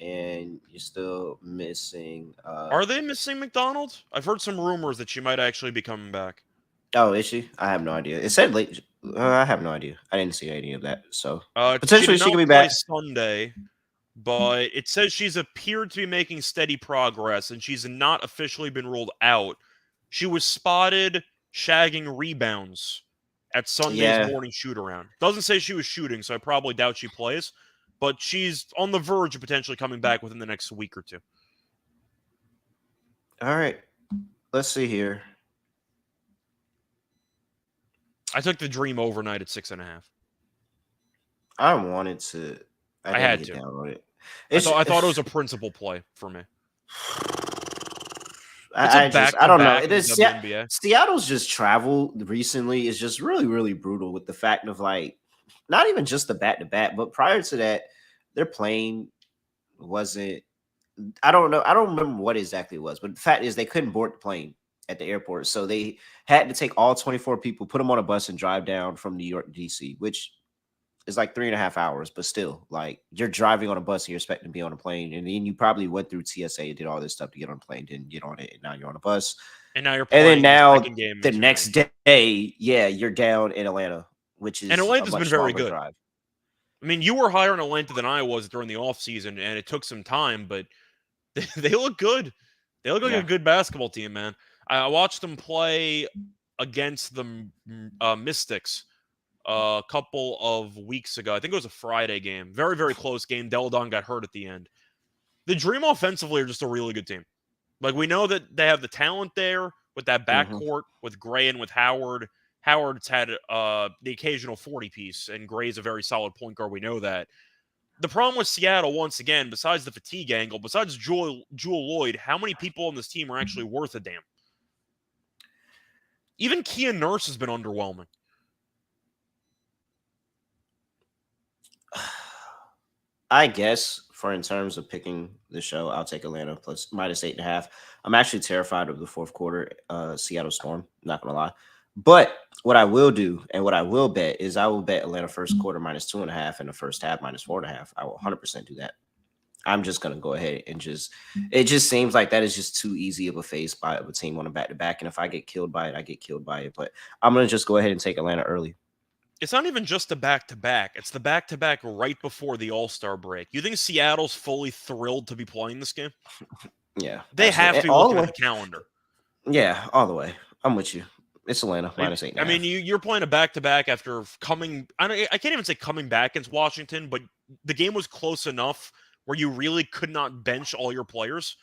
and you're still missing. Are they missing McDonald? I've heard some rumors that she might actually be coming back. Oh, is she? I have no idea. It said late. I have no idea. I didn't see any of that. So She potentially did she not could be play back. Sunday, but it says she's appeared to be making steady progress, and she's not officially been ruled out. She was spotted shagging rebounds at Sunday's Yeah. morning shoot-around. Doesn't say she was shooting, so I probably doubt she plays, but she's on the verge of potentially coming back within the next week or two. All right. Let's see here. I took the Dream overnight at 6.5. I wanted to. I didn't had get to. down on it. I thought it was a principal play for me. It's I a just I don't know. back-to-back It in is the WNBA. Seattle's just travel recently is just really brutal with the fact of like not even just the back to back, but prior to that, their plane wasn't. I don't know. I don't remember what exactly it was, but the fact is they couldn't board the plane at the airport, so they had to take all 24 people, put them on a bus, and drive down from New York to DC, which is like 3.5 hours, but still, like you're driving on a bus and you're expecting to be on a plane, and then you probably went through TSA and did all this stuff to get on a plane, didn't get on it, and now you're on a bus. And now you're And then playing the now second game the in 2 next nights. day, yeah, you're down in Atlanta, which is And a Atlanta's been much very longer good. drive. I mean, you were higher in Atlanta than I was during the offseason, and it took some time, but they look good. They look like Yeah. a good basketball team, man. I watched them play against the Mystics a couple of weeks ago. I think it was a Friday game. Very, very close game. Deladon got hurt at the end. The Dream offensively are just a really good team. Like, we know that they have the talent there with that Mhm. backcourt with Gray and with Howard. Howard's had the occasional 40 piece, and Gray's a very solid point guard. We know that. The problem with Seattle, once again, besides the fatigue angle, besides Jewel Lloyd, how many people on this team are actually worth a damn? Even Kia Nurse has been underwhelming. I guess for in terms of picking the show, I'll take Atlanta plus minus 8.5. I'm actually terrified of the fourth quarter Seattle Storm, not gonna lie. But what I will do and what I will bet is I will bet Atlanta first quarter minus 2.5 and the first half minus 4.5. I will 100% do that. I'm just gonna go ahead and just it just seems like that is just too easy of a face by a team on a back to back. And if I get killed by it, I get killed by it. But I'm gonna just go ahead and take Atlanta early. It's not even just the back-to-back. It's the back-to-back right before the All-Star break. You think Seattle's fully thrilled to be playing this game? Yeah, They absolutely. have to And be all the looking at way. the calendar. Yeah, all the way. I'm with you. It's Atlanta minus eight and I a mean, half. you're playing a back-to-back after coming. I can't even say coming back against Washington, but the game was close enough where you really could not bench all your players.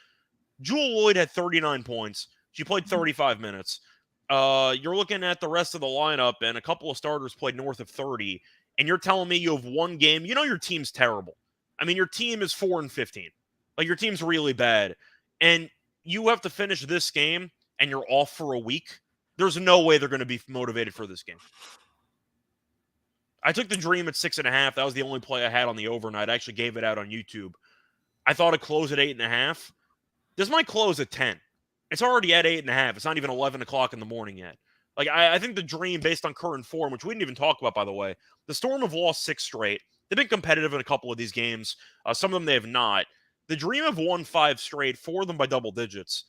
Jewel Lloyd had 39 points. She played 35 minutes. You're looking at the rest of the lineup, and a couple of starters played north of 30. And you're telling me you have one game. You know your team's terrible. I mean, your team is 4-15. Like your team's really bad, and you have to finish this game, and you're off for a week. There's no way they're going to be motivated for this game. I took the Dream at 6.5. That was the only play I had on the overnight. I actually gave it out on YouTube. I thought it closed at 8.5. This might close at 10. It's already at 8.5. It's not even 11 o'clock in the morning yet. Like, I think the Dream, based on current form, which we didn't even talk about, by the way, the Storm have lost 6 straight. They've been competitive in a couple of these games. Some of them they have not. The Dream have won 5 straight, 4 of them by double digits.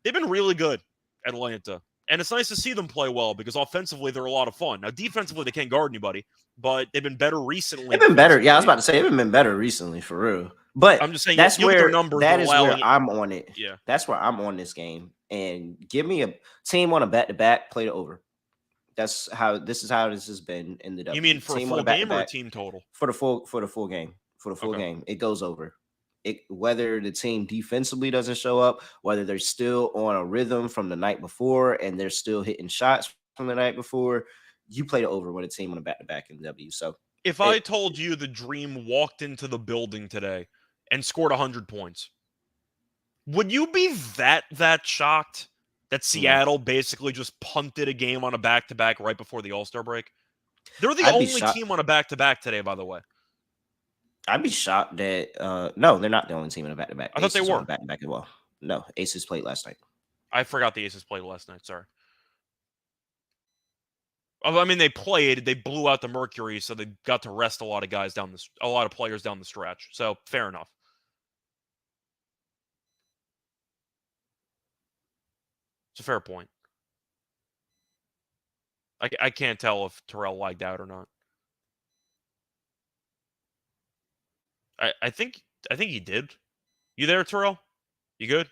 They've been really good, Atlanta. And it's nice to see them play well because offensively, they're a lot of fun. Now, defensively, they can't guard anybody, but they've been better recently They've been better. Yeah, I was defensively. about to say they've been better recently for real. But I'm just saying, that's you look at their where numbers, they're that is where allowing it. I'm on it. Yeah. That's where I'm on this game. And give me a team on a back to back, play the over. That's how this has been in the You W. mean for a Team on a full back to game or a back team total? for the full game. For the full Okay. game. It goes over. It whether the team defensively doesn't show up, whether they're still on a rhythm from the night before and they're still hitting shots from the night before, you play the over with a team on a back to back in W. So If I it told you the Dream walked into the building today and scored 100 points, would you be that shocked that no. Seattle basically just punted a game on a back-to-back right before the All-Star break? They're the I'd be only shocked. team on a back-to-back today, by the way. I'd be shocked that no, they're not the only team in a back to back. I thought they Aces on were. a back to back as well. No, Aces played last night. I forgot the Aces played last night. Sorry. I mean, they played. They blew out the Mercury, so they got to rest a lot of guys a lot of players down the stretch. So fair enough. It's a fair point. I can't tell if Terrell lagged out or not. I think he did. You there, Terrell? You good?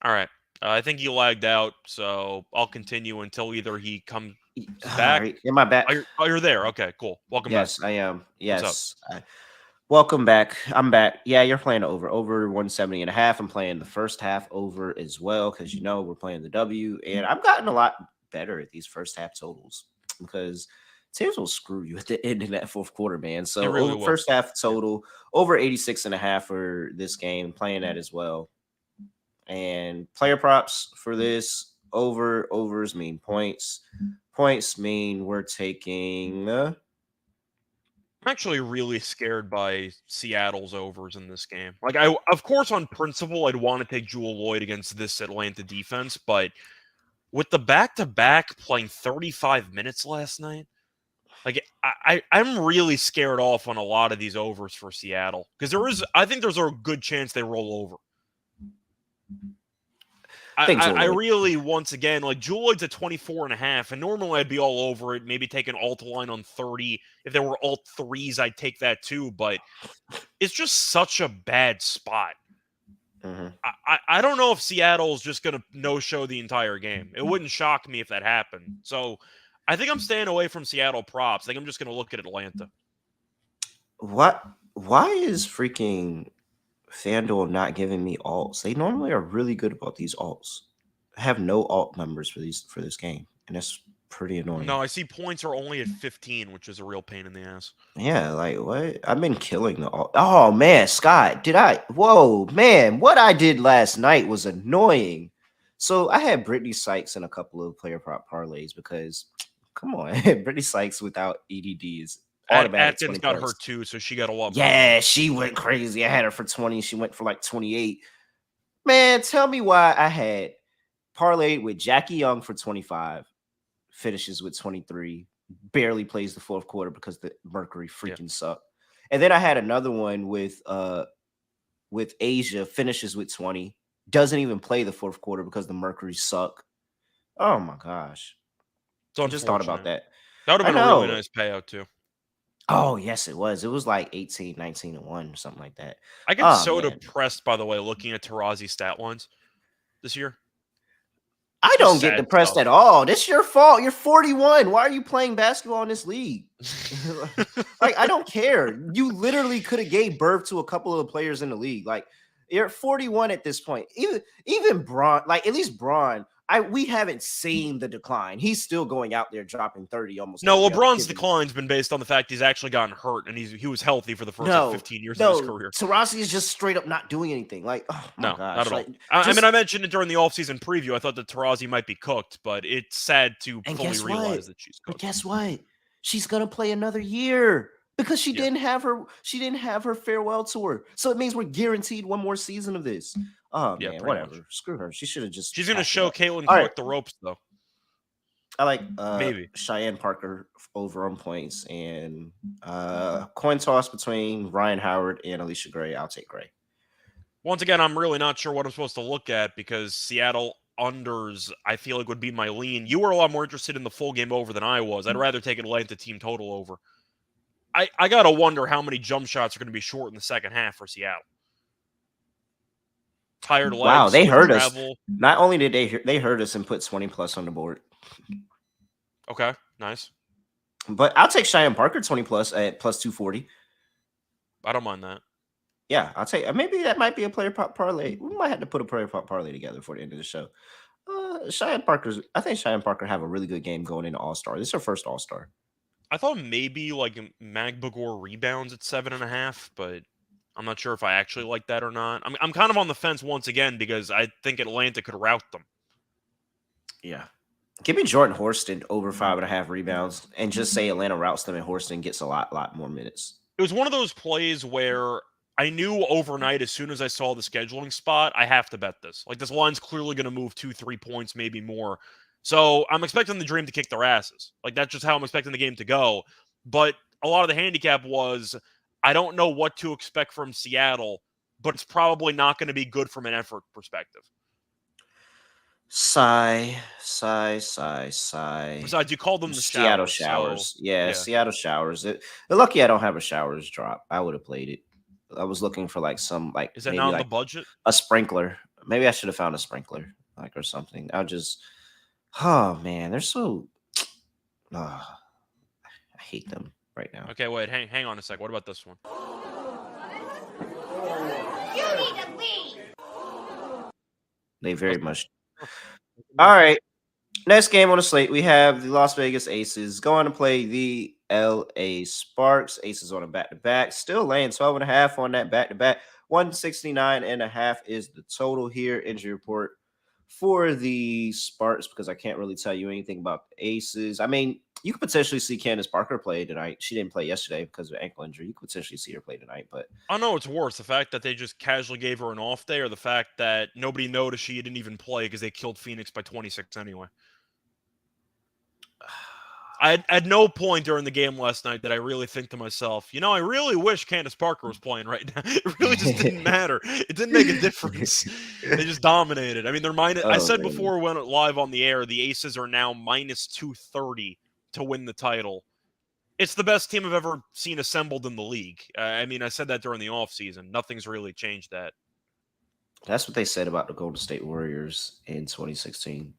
All right. I think he lagged out, so I'll continue until either he comes All back. right, in my back. You're there. Okay, cool. Welcome back. Yes, I am. What's up? Yes. Welcome back. I'm back. Yeah, you're playing over 170 and a half. I'm playing the first half over as well because we're playing the W, and I've gotten a lot better at these first half totals because teams will screw you at the end of that fourth quarter, man. They So really over will. first half Yeah. total over 86 and a half for this game, playing that as well. And player props for this overs mean points. Points mean we're taking I'm actually really scared by Seattle's overs in this game. Like, of course, on principle, I'd want to take Jewel Lloyd against this Atlanta defense, but with the back-to-back playing 35 minutes last night, like I'm really scared off on a lot of these overs for Seattle because I think there's a good chance they roll over. think I Jordan. really, once again, like Jewel Lloyd's at 24.5, and normally I'd be all over it, maybe take an alt line on 30. If there were alt threes, I'd take that too, but it's just such a bad spot. Mm-hmm. I don't know if Seattle's just going to no-show the entire game. It wouldn't shock me if that happened. So I think I'm staying away from Seattle props. I think I'm just going to look at Atlanta. What? Why is freaking FanDuel not giving me alts? They normally are really good about these alts. I have no alt numbers for this game, and that's Pretty annoying. No, I see points are only at 15, which is a real pain in the ass. Yeah, like what? I've been killing the. Oh man, Scott, did I? Whoa, man, what I did last night was annoying. So I had Brittany Sykes in a couple of player prop parlays because, come on, Brittany Sykes without EDD is automatic Atkins 20 got hurt points. too, so she got a lot more money. Yeah, she went crazy. I had her for 20. She went for like 28. Man, tell me why I had parlayed with Jackie Young for 25, finishes with 23, barely plays the fourth quarter because the Mercury Yeah. freaking sucked. And then I had another one with Asia, finishes with 20, doesn't even play the fourth quarter because the Mercury suck. Oh my gosh. It's I just thought about unfortunate. that. That would have I been a really know. nice payout too. Oh, yes, it was. It was like 18, 19 and 1 or something like that. I get Oh so man. depressed, by the way, looking at Tarazi's stat lines this year. I Just don't get sad depressed stuff. at all. This is your fault. You're 41. Why are you playing basketball in this league? Like, I don't care. You literally could have gave birth to a couple of players in the league. Like, you're 41 at this point. Even Braun, like at least Braun, we haven't seen the decline. He's still going out there dropping 30 almost No, every other LeBron's kid. decline's been based on the fact he's actually gotten hurt and he was healthy for the first like No, 15 years of his no, career. Taurasi is just straight up not doing anything. Like, oh my No, not gosh. at all. Like, I mean, just I mentioned it during the offseason preview. I thought that Tarazi might be cooked, but it's sad to and fully guess what? realize that she's But cooked. guess what? She's gonna play another year because Yeah, she didn't have her farewell tour. So it means we're guaranteed one more season of this. Oh yeah, man, pretty much. whatever. Screw her. She should have just She's gonna packed it show up. Caitlin All right. Clark the ropes, though. I like Maybe. Cheyenne Parker over on points and coin toss between Ryan Howard and Alicia Gray. I'll take Gray. Once again, I'm really not sure what I'm supposed to look at because Seattle unders, I feel like, would be my lean. You were a lot more interested in the full game over than I was. I'd rather take Atlanta team total over. I gotta wonder how many jump shots are going to be short in the second half for Seattle. Tired Wow, legs, they slow hurt us. travel. Not only did they hurt us and put 20 plus on the board. Okay, nice. But I'll take Cheyenne Parker 20 plus at plus 240. I don't mind that. Yeah, I'll take maybe that might be a player pop parlay. We might have to put a player pop parlay together for the end of the show. I think Cheyenne Parker have a really good game going into All Star. This is her first All Star. I thought maybe like Magbagor rebounds at 7.5, but I'm not sure if I actually like that or not. I'm kind of on the fence once again because I think Atlanta could rout them. Yeah. Give me Jordan Horston over 5.5 rebounds and just say Atlanta routes them and Horston gets a lot more minutes. It was one of those plays where I knew overnight as soon as I saw the scheduling spot, I have to bet this. Like this line's clearly going to move 2-3 points, maybe more. So I'm expecting the Dream to kick their asses. Like that's just how I'm expecting the game to go. But a lot of the handicap was I don't know what to expect from Seattle, but it's probably not going to be good from an effort perspective. Sigh. Besides, you called them the Seattle showers. showers. Yeah, Yeah. Seattle showers. They're lucky I don't have a showers drop. I would have played it. I was looking for like some like Is that maybe not on like the budget? a sprinkler. Maybe I should have found a sprinkler like or something. Oh man, they're so I hate them right now. Okay, wait, hang on a sec. What about this one? You need to leave. They very much. All right. Next game on the slate, we have the Las Vegas Aces going to play the LA Sparks. Aces on a back-to-back, still laying 12.5 on that back-to-back. 169.5 is the total here. Injury report for the Sparks because I can't really tell you anything about the Aces. I mean, you could potentially see Candace Parker play tonight. She didn't play yesterday because of ankle injury. You could potentially see her play tonight, but I know it's worse. The fact that they just casually gave her an off day or the fact that nobody noticed she didn't even play because they killed Phoenix by 26 anyway. I at no point during the game last night did I really think to myself, you know, I really wish Candace Parker was playing right now. It really just didn't matter. It didn't make a difference. They just dominated. I mean, they're minus. I said before we went live on the air, the Aces are now minus 230 to win the title. It's the best team I've ever seen assembled in the league. I mean, I said that during the offseason. Nothing's really changed that. That's what they said about the Golden State Warriors in 2016.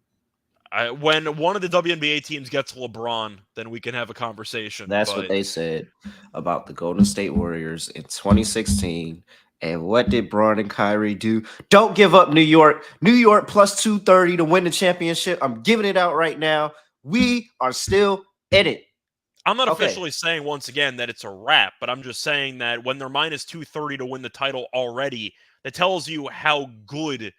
When one of the WNBA teams gets LeBron, then we can have a conversation. That's what they said about the Golden State Warriors in 2016. And what did Braun and Kyrie do? Don't give up, New York. New York plus 230 to win the championship. I'm giving it out right now. We are still in it. I'm not Okay. officially saying once again that it's a wrap, but I'm just saying that when they're minus 230 to win the title already, that tells you how good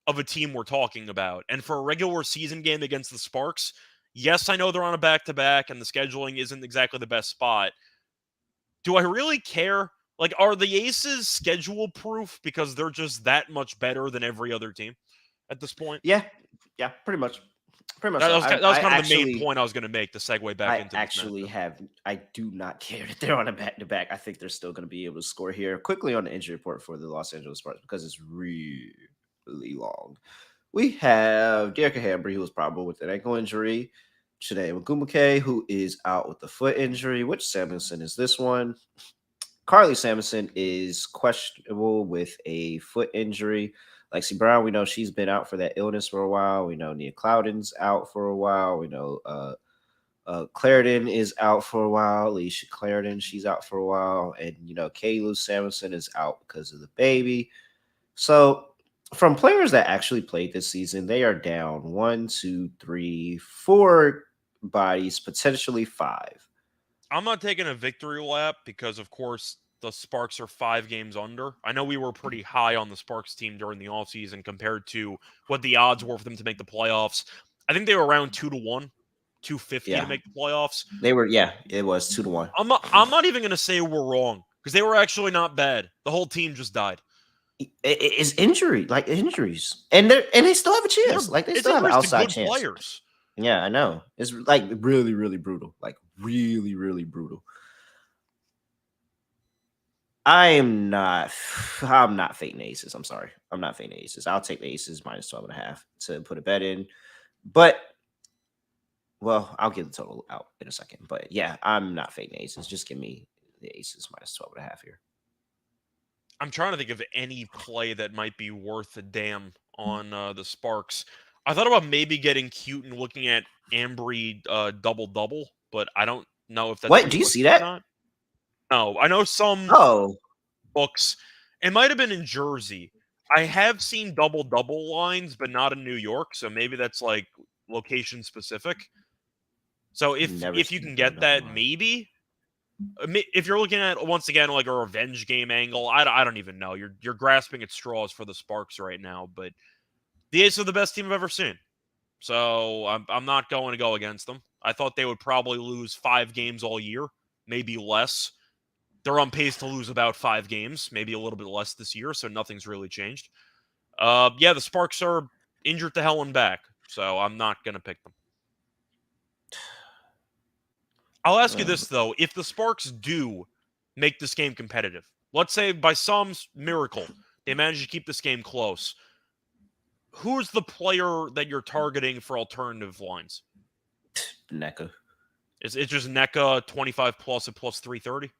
of a team we're talking about. And for a regular season game against the Sparks, yes, I know they're on a back to back and the scheduling isn't exactly the best spot. Do I really care? Like, are the Aces schedule proof because they're just that much better than every other team at this point? Yeah. Yeah. Pretty much. Pretty much That so. was, that was I kind of the main actually point I was going to make to segue back into this matchup. I do not care that they're on a back to back. I think they're still going to be able to score here. Quickly on the injury report for the Los Angeles Sparks because it's really long. We have Derek Hambry, who was probable with an ankle injury. Chine Magumuke, who is out with the foot injury. Which Samuelson is this one? Carly Samuelson is questionable with a foot injury. Lexi Brown, we know she's been out for that illness for a while. We know Nia Cloudon's out for a while. We know Clarendon is out for a while. Alicia Clarendon, she's out for a while. And, Kaylu Samuelson is out because of the baby. So, from players that actually played this season, they are down 1, 2, 3, 4 bodies, potentially 5. I'm not taking a victory lap because, of course, the Sparks are 5 games under. I know we were pretty high on the Sparks team during the offseason compared to what the odds were for them to make the playoffs. I think they were around 2-1, 250 to Yeah, make the playoffs. they were. Yeah, it was 2-1. I'm not even going to say we're wrong because they were actually not bad. The whole team just died. It's injuries, and they still have a chance. Like they It's still have an injuries to outside good chance. players. Yeah, I know. It's like really, really brutal. Like really, really brutal. I'm not fading the Aces. I'm sorry. I'm not fading the Aces. I'll take the Aces minus 12.5 to put a bet in. But well, I'll get the total out in a second. But yeah, I'm not fading the Aces. Just give me the Aces minus 12.5 here. I'm trying to think of any play that might be worth a damn on the Sparks. I thought about maybe getting cute and looking at Ambry double, but I don't know if that's What? Do you see realistic or that? not. No, I know some Oh, books. It might have been in Jersey. I have seen double lines, but not in New York. So maybe that's like location specific. So never if you seen can a get double that, line. maybe if you're looking at once again like a revenge game angle, I don't even know. You're grasping at straws for the Sparks right now, but the Aces are the best team I've ever seen. So I'm not going to go against them. I thought they would probably lose 5 games all year, maybe less. They're on pace to lose about 5 games, maybe a little bit less this year, so nothing's really changed. Yeah, the Sparks are injured to hell and back, so I'm not going to pick them. I'll ask you Uh, this, though. If the Sparks do make this game competitive, let's say by some miracle they manage to keep this game close, who's the player that you're targeting for alternative lines? NECA. Is it just NECA 25 plus at plus 330?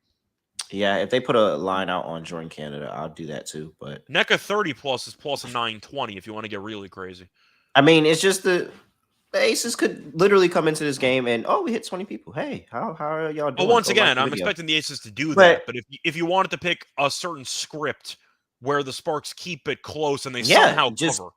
Yeah, if they put a line out on Jordan Canada, I'll do that too. But NECA 30 plus is plus a 920 if you want to get really crazy. I mean, it's just the Aces could literally come into this game and we hit 20 people. Hey, how are y'all But doing? once Go like again, the I'm video. expecting the Aces to do But that. But if you wanted to pick a certain script where the Sparks keep it close and they yeah, somehow just cover,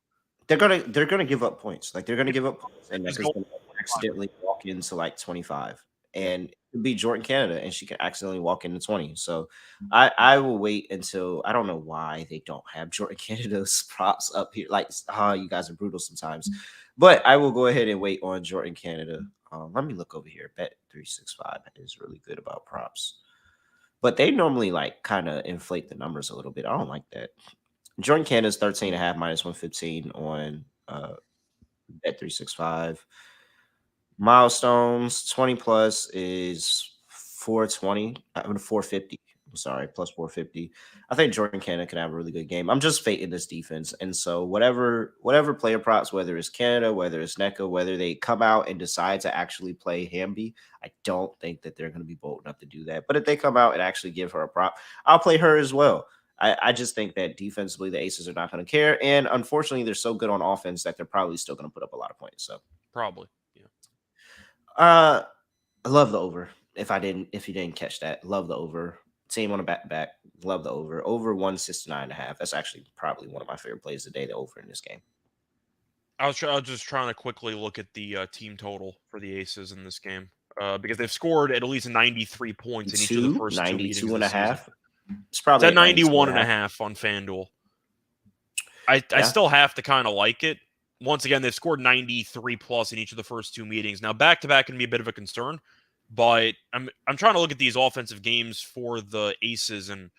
they're gonna give up points. Like they're gonna give up points, and just NECA's go gonna accidentally walk into like 25, and it could be Jordan Canada, and she can accidentally walk into 20. So I will wait until I don't know why they don't have Jordan Canada's props up here. Like, you guys are brutal sometimes, but I will go ahead and wait on Jordan Canada. Let me look over here. Bet 365 is really good about props, but they normally like kind of inflate the numbers a little bit. I don't like that. Jordan Canada's 13.5 minus 115 on Bet 365. Milestones 20 plus is 420. I mean 450. I'm sorry, plus 450. I think Jordan Canada can have a really good game. I'm just fading this defense. And so whatever player props, whether it's Canada, whether it's NECA, whether they come out and decide to actually play Hamby, I don't think that they're going to be bold enough to do that. But if they come out and actually give her a prop, I'll play her as well. I just think that defensively the Aces are not going to care. And unfortunately, they're so good on offense that they're probably still going to put up a lot of points. So probably. Yeah. I love the over. If you didn't catch that, love the over. Team on a back, love the over. Over 169.5. That's actually probably one of my favorite plays today, the over in this game. I was just trying to quickly look at the team total for the Aces in this game because they've scored at least 93 points in each of the first two meetings 92 of and the a season. half. It's It's probably at at 92 91 and a and a half. half on FanDuel. I Yeah. still have to kind of like it. Once again, they've scored 93 plus in each of the first two meetings. Now, back to back can be a bit of a concern, but I'm trying to look at these offensive games for the Aces, and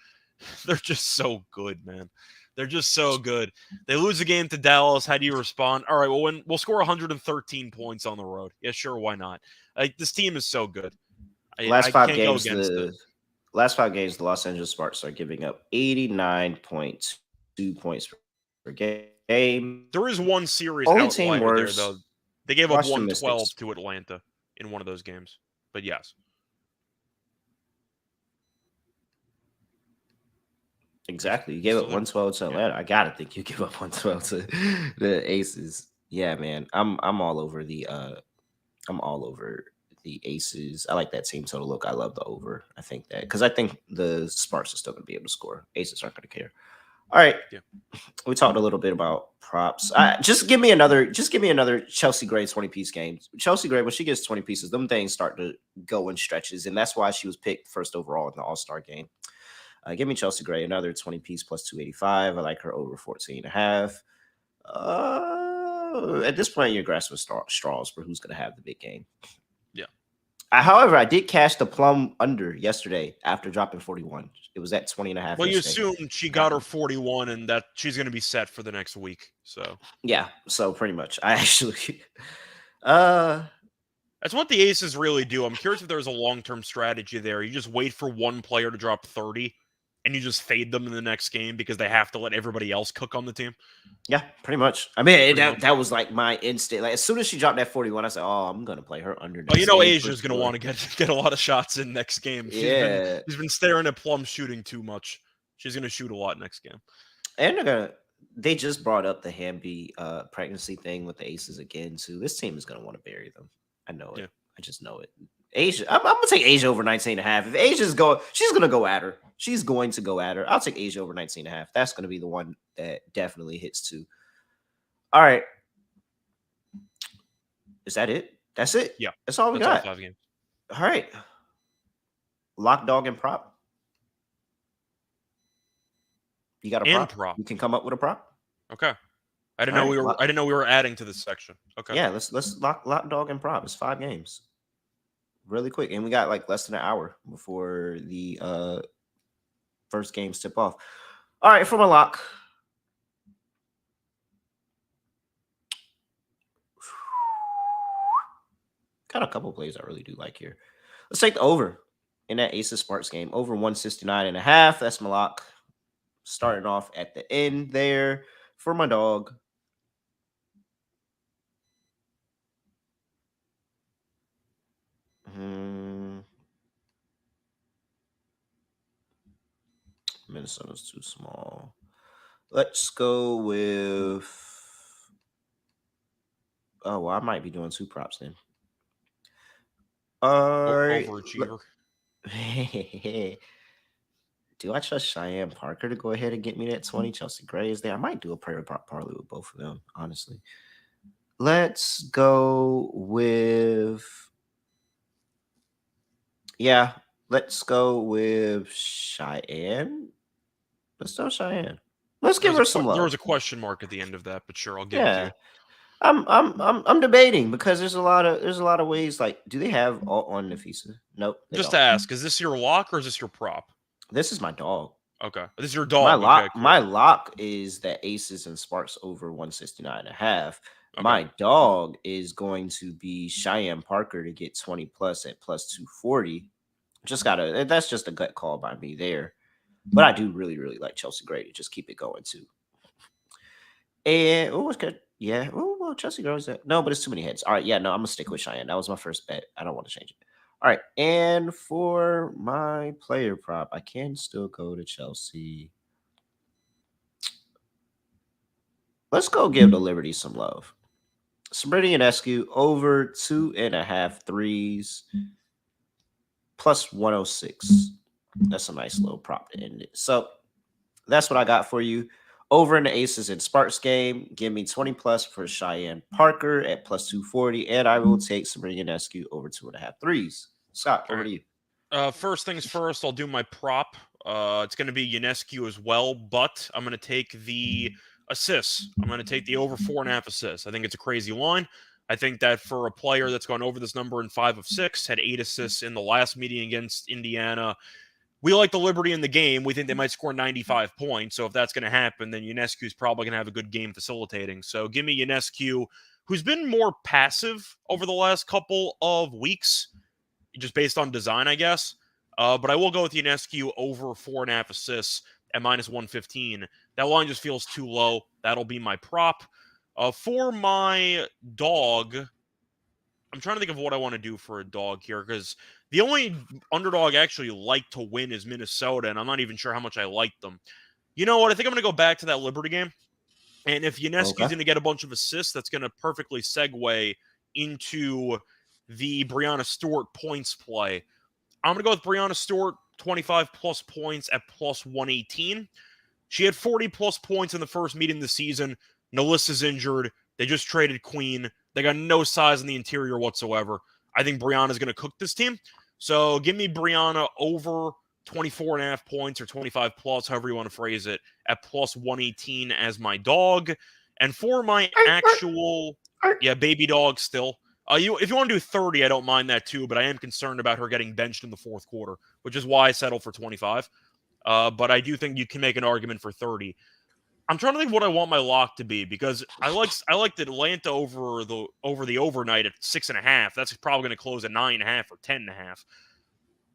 they're just so good, man. They're just so good. They lose a game to Dallas. How do you respond? All right, well, we'll score 113 points on the road. Yeah, sure, why not? Like this team is so good. Last I five can't go games, against it. the Los Angeles Sparks are giving up 89.2 points per game. There is one Only serious team outlier worse. there, though. They gave up Washington 112 Mystics. to Atlanta in one of those games. But yes. Exactly. You gave Still up there. 112 to Yeah. Atlanta. I gotta think you give up 112 to the Aces. Yeah, man. I'm all over the Aces. I like that team total look. I love the over. I think that because I think the Sparks are still gonna be able to score. Aces aren't gonna care. All right. Yeah. We talked a little bit about props. Just give me another Chelsea Gray 20-piece game. Chelsea Gray, when she gets 20 pieces, them things start to go in stretches, and that's why she was picked first overall in the All-Star game. Give me Chelsea Gray, another 20-piece plus 285. I like her over 14 and a half. At this point, you're grasping straws for who's going to have the big game. Yeah. However, I did cash the plum under yesterday after dropping 41. It was at 20 and a half. Well, you yesterday. assume she got her 41 and that she's going to be set for the next week. So, Yeah, so pretty much. I actually that's what the Aces really do. I'm curious if there's a long-term strategy there. You just wait for one player to drop 30 and you just fade them in the next game because they have to let everybody else cook on the team. Yeah, pretty much. I mean, Pretty much. that was like my instinct. Like as soon as she dropped that 41, I said, "Oh, I'm gonna play her under." Oh, you know, Asia's for going to sure." want to get a lot of shots in next game. Yeah, She's been staring at Plum shooting too much. She's going to shoot a lot next game. and they just brought up the Hamby pregnancy thing with the Aces again too. This team is gonna want to bury them. I know it. Yeah. I just know it. Asia, I'm gonna take Asia over 19 and a half. If Asia's going, she's gonna go at her. She's going to go at her. I'll take Asia over 19 and a half. That's gonna be the one that definitely hits too. All right. Is that it? That's it. Yeah. That's all we That's all got. 5 games. All right. Lock, dog, and prop. You got a And prop? prop. You can come up with a prop. Okay. I didn't All know right, we were. lock- I didn't know we were adding to this section. Okay. Yeah, let's lock, dog, and prop. It's 5 games. Really quick, and we got like less than an hour before the first games tip off. All right, from a lock. Got a couple plays I really do like here. Let's take the over in that Aces Sparks game. Over 169 and a half. That's my lock. Starting off at the end there for my dog. Minnesota's too small. Let's go with. Oh, well, I might be doing 2 props then. All right. Overachiever. Do I trust Cheyenne Parker to go ahead and get me that 20? Chelsea Gray is there. I might do a prayer parlay with both of them, honestly. Let's go with. Yeah, let's go with Cheyenne. Let's go Cheyenne. Let's give her some love. There was a question mark at the end of that, but sure, I'll give it to you. I'm debating because there's a lot of ways. Like, do they have all on Nafisa? Nope. Just to ask, is this your lock or is this your prop? This is my dog. Okay. This is your dog. My lock, Okay, cool. my lock is that Aces and Sparks over 169 and a half. Okay. My dog is going to be Cheyenne Parker to get 20 plus at plus 240. That's just a gut call by me there. But I do really, really like Chelsea Gray to just keep it going too. And what's good? Yeah. Oh, well, Chelsea Gray is that. No, but it's too many heads. All right. Yeah, no, I'm gonna stick with Cheyenne. That was my first bet. I don't want to change it. All right. And for my player prop, I can still go to Chelsea. Let's go give the Liberty some love. Smriti and Eskew over 2.5 threes plus 106. That's a nice little prop to end it. So that's what I got for you. Over in the Aces and Sparks game, give me 20 plus for Cheyenne Parker at plus 240, and I will take Sabrina Ionescu over 2.5 threes. Scott, All over right. to you. First things first, I'll do my prop. It's going to be Ionescu as well, but I'm going to take the assists. I'm going to take the over 4.5 assists. I think it's a crazy line. I think that for a player that's gone over this number in 5 of 6, had 8 assists in the last meeting against Indiana, we like the liberty in the game. We think they might score 95 points. So if that's going to happen, then Ionescu is probably going to have a good game facilitating. So give me Ionescu, who's been more passive over the last couple of weeks, just based on design, I guess. But I will go with Ionescu over 4.5 assists at minus 115. That line just feels too low. That'll be my prop. For my dog, I'm trying to think of what I want to do for a dog here because the only underdog I actually like to win is Minnesota, and I'm not even sure how much I like them. You know what? I think I'm going to go back to that Liberty game. And if Ionescu's Okay. going to get a bunch of assists, that's going to perfectly segue into the Brianna Stewart points play. I'm going to go with Brianna Stewart, 25 plus points at plus 118. She had 40 plus points in the first meeting of the season. Nalissa's injured. They just traded Queen. They got no size in the interior whatsoever. I think Brianna's going to cook this team. So give me Brianna over 24.5 points or 25 plus, however you want to phrase it, at plus 118 as my dog. And for my actual, yeah, baby dog still. If you want to do 30, I don't mind that too, but I am concerned about her getting benched in the fourth quarter, which is why I settled for 25. But I do think you can make an argument for 30. I'm trying to think what I want my lock to be because I like the Atlanta over the overnight at 6.5. That's probably going to close at 9.5 or 10.5.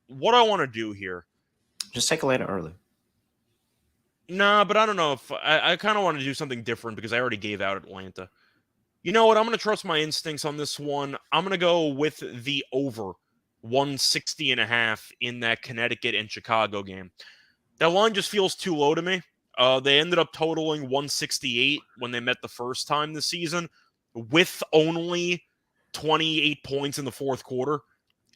What I want to do here? Just take Atlanta early. Nah, but I don't know if I kind of want to do something different because I already gave out Atlanta. You know what? I'm going to trust my instincts on this one. I'm going to go with the over 160.5 in that Connecticut and Chicago game. That line just feels too low to me. They ended up totaling 168 when they met the first time this season with only 28 points in the fourth quarter,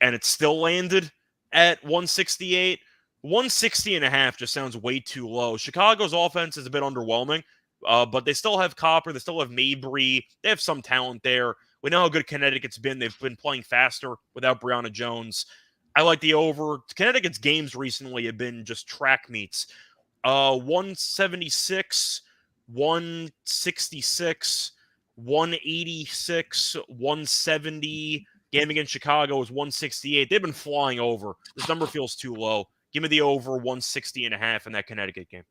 and it still landed at 168. 160.5 just sounds way too low. Chicago's offense is a bit underwhelming, but they still have Copper. They still have Mabry. They have some talent there. We know how good Connecticut's been. They've been playing faster without Brianna Jones. I like the over. Connecticut's games recently have been just track meets. 176, 166, 186, 170. Game against Chicago was 168. They've been flying over. This number feels too low. Give me the over 160.5 in that Connecticut game.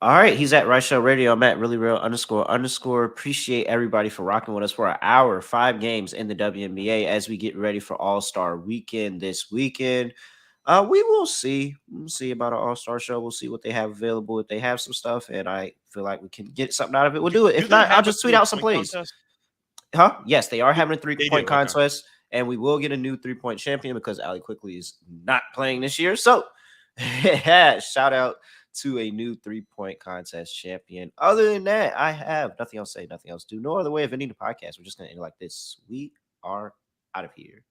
All right, he's at Right Show Radio. I'm at really real __. Appreciate everybody for rocking with us for an hour, 5 games in the WNBA as we get ready for All-Star Weekend this weekend. We will see. We'll see about an All-Star show. We'll see what they have available. If they have some stuff, and I feel like we can get something out of it, we'll do it. If Do they not, I'll have a just tweet out some three-point plays. contest? Huh? Yes, they are having a They 3-point do. Okay. contest, and we will get a new 3-point champion because Ali Quickly is not playing this year. So, shout out to a new 3-point contest champion. Other than that, I have nothing else to say, nothing else to do. No other way of ending the podcast. We're just going to end it like this. We are out of here.